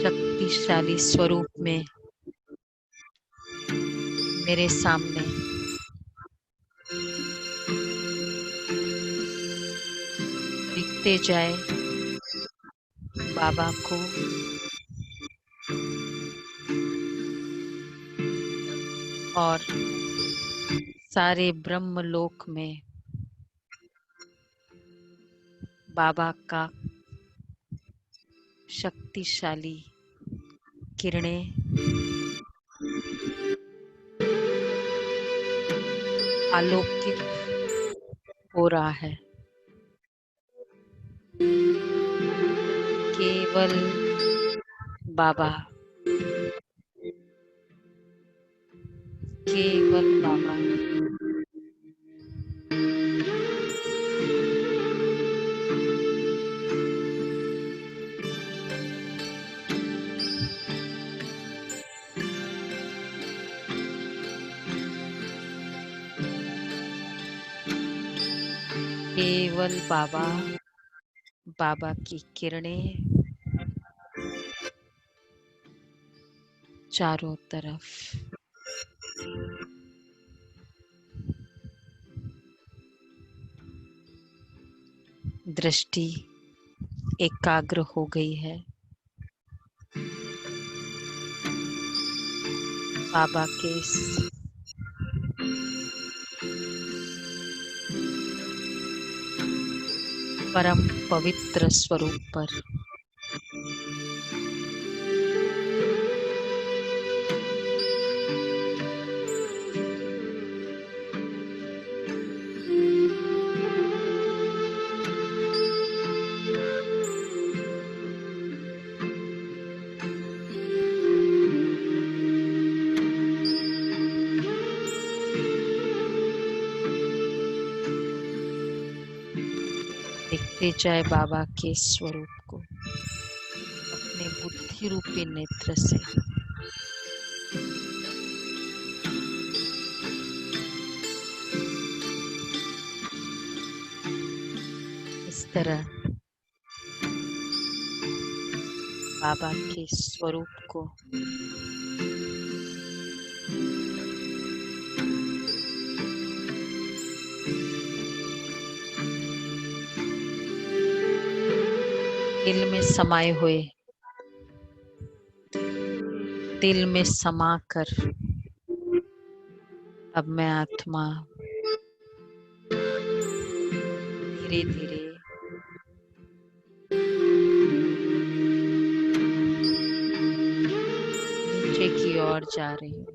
शक्तिशाली स्वरूप में मेरे सामने दिखते जाए। बाबा को और सारे ब्रह्मलोक में बाबा का शक्तिशाली किरणें आलोकित हो रहा है। केवल बाबा, केवल बाबा। केवल बाबा, बाबा की किरणें चारों तरफ। दृष्टि एकाग्र हो गई है। बाबा के परम पवित्र स्वरूप पर। देखते जाए बाबा के स्वरूप को अपने बुद्धि रूपी नेत्र से। इस तरह बाबा के स्वरूप को दिल में समाये हुए, दिल में समाकर अब मैं आत्मा धीरे धीरे नीचे की ओर जा रही हूँ।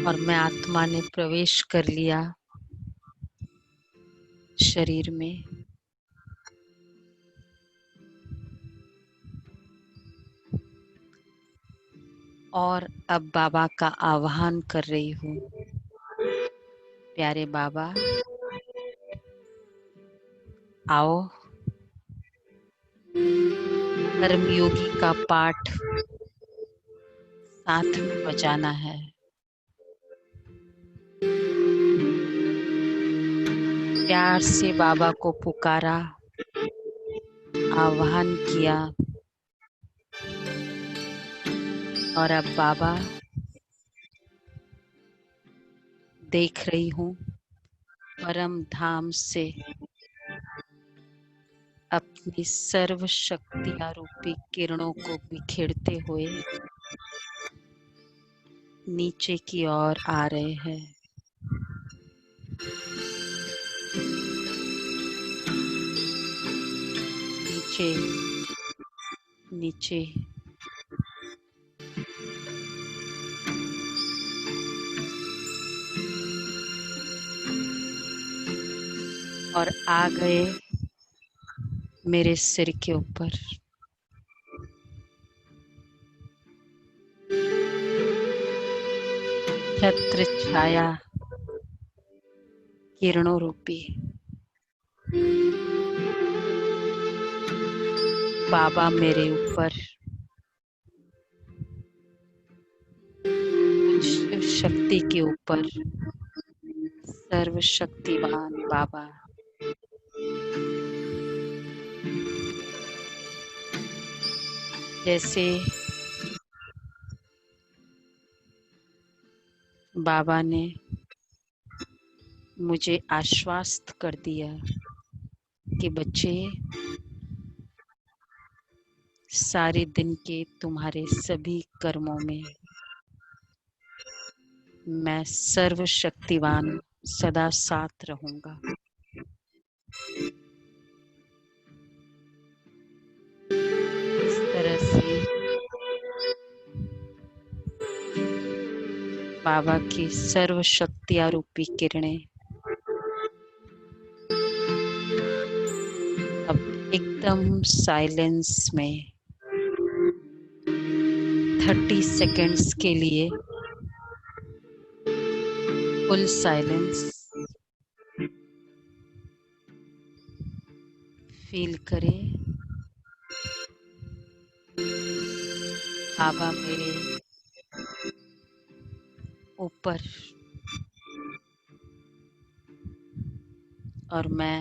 और मैं आत्मा ने प्रवेश कर लिया शरीर में। और अब बाबा का आह्वान कर रही हूँ, प्यारे बाबा आओ, कर्मयोगी का पाठ साथ में बजाना है। प्यार से बाबा को पुकारा, आह्वान किया और अब बाबा देख रही हूँ परम धाम से अपनी सर्व शक्तियां रूपी किरणों को बिखेरते हुए नीचे की ओर आ रहे हैं। नीचे नीचे और आ गए मेरे सिर के ऊपर। छत्र छाया किरणों रूपी बाबा मेरे ऊपर, शिव शक्ति के ऊपर सर्वशक्तिवान बाबा, जैसे बाबा ने मुझे आश्वस्त कर दिया कि बच्चे, सारे दिन के तुम्हारे सभी कर्मों में मैं सर्वशक्तिवान सदा साथ रहूंगा। इस तरह से बाबा की सर्वशक्तियां रूपी किरणें अब एकदम साइलेंस में 30 सेकेंड्स के लिए फुल साइलेंस फील करें। बाबा मेरे ऊपर और मैं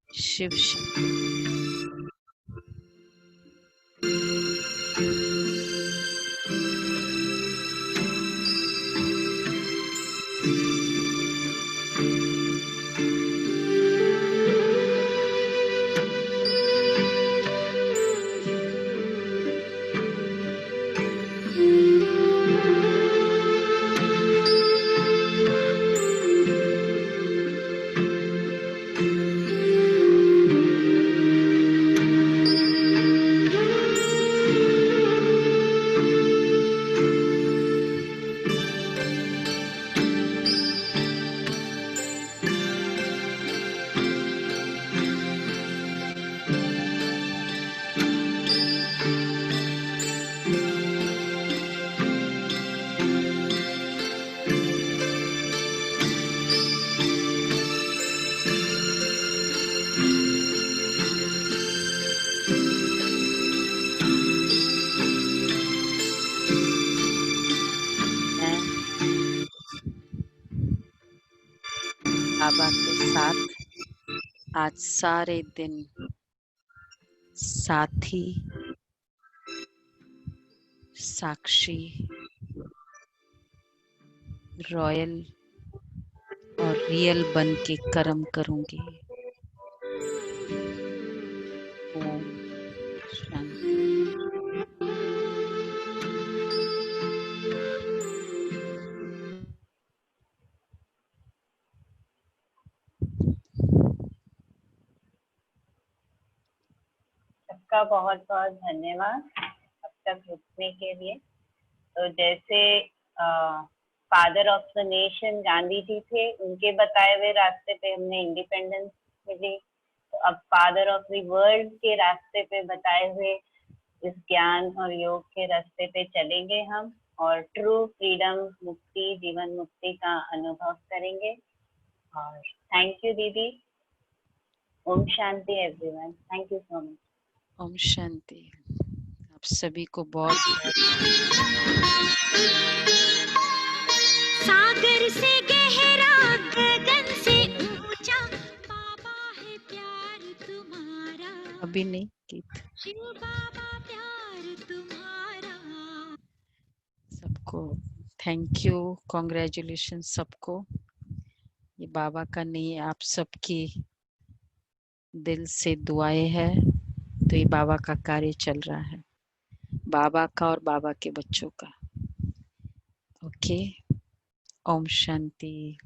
शिव बाबा के साथ आज सारे दिन साथी, साक्षी, रॉयल और रियल बन के कर्म करूंगी। ओम शांति। सबका बहुत बहुत धन्यवाद अब तक रुकने के लिए। तो जैसे father of the nation Gandhi ji थे, उनके बताए हुए रास्ते पे हमने इंडिपेंडेंस मिली, तो अब फादर ऑफ द वर्ल्ड के रास्ते पे बताए हुए इस ज्ञान और योग के रास्ते पे चलेंगे हम और ट्रू फ्रीडम, मुक्ति, जीवन मुक्ति का अनुभव करेंगे। और थैंक यू दीदी। ओम शांति everyone. Thank you so much. ओम शांति। आप सभी को बहुत सागर से गहरा गगन से ऊंचा बाबा है प्यार तुम्हारा। अभी नहीं गीत। शिव बाबा प्यार तुम्हारा। सबको थैंक यू, कॉन्ग्रेचुलेशन सबको। ये बाबा का नहीं, आप सबकी दिल से दुआएं है, तो ये बाबा का कार्य चल रहा है, बाबा का और बाबा के बच्चों का। ओके, ओम शांति।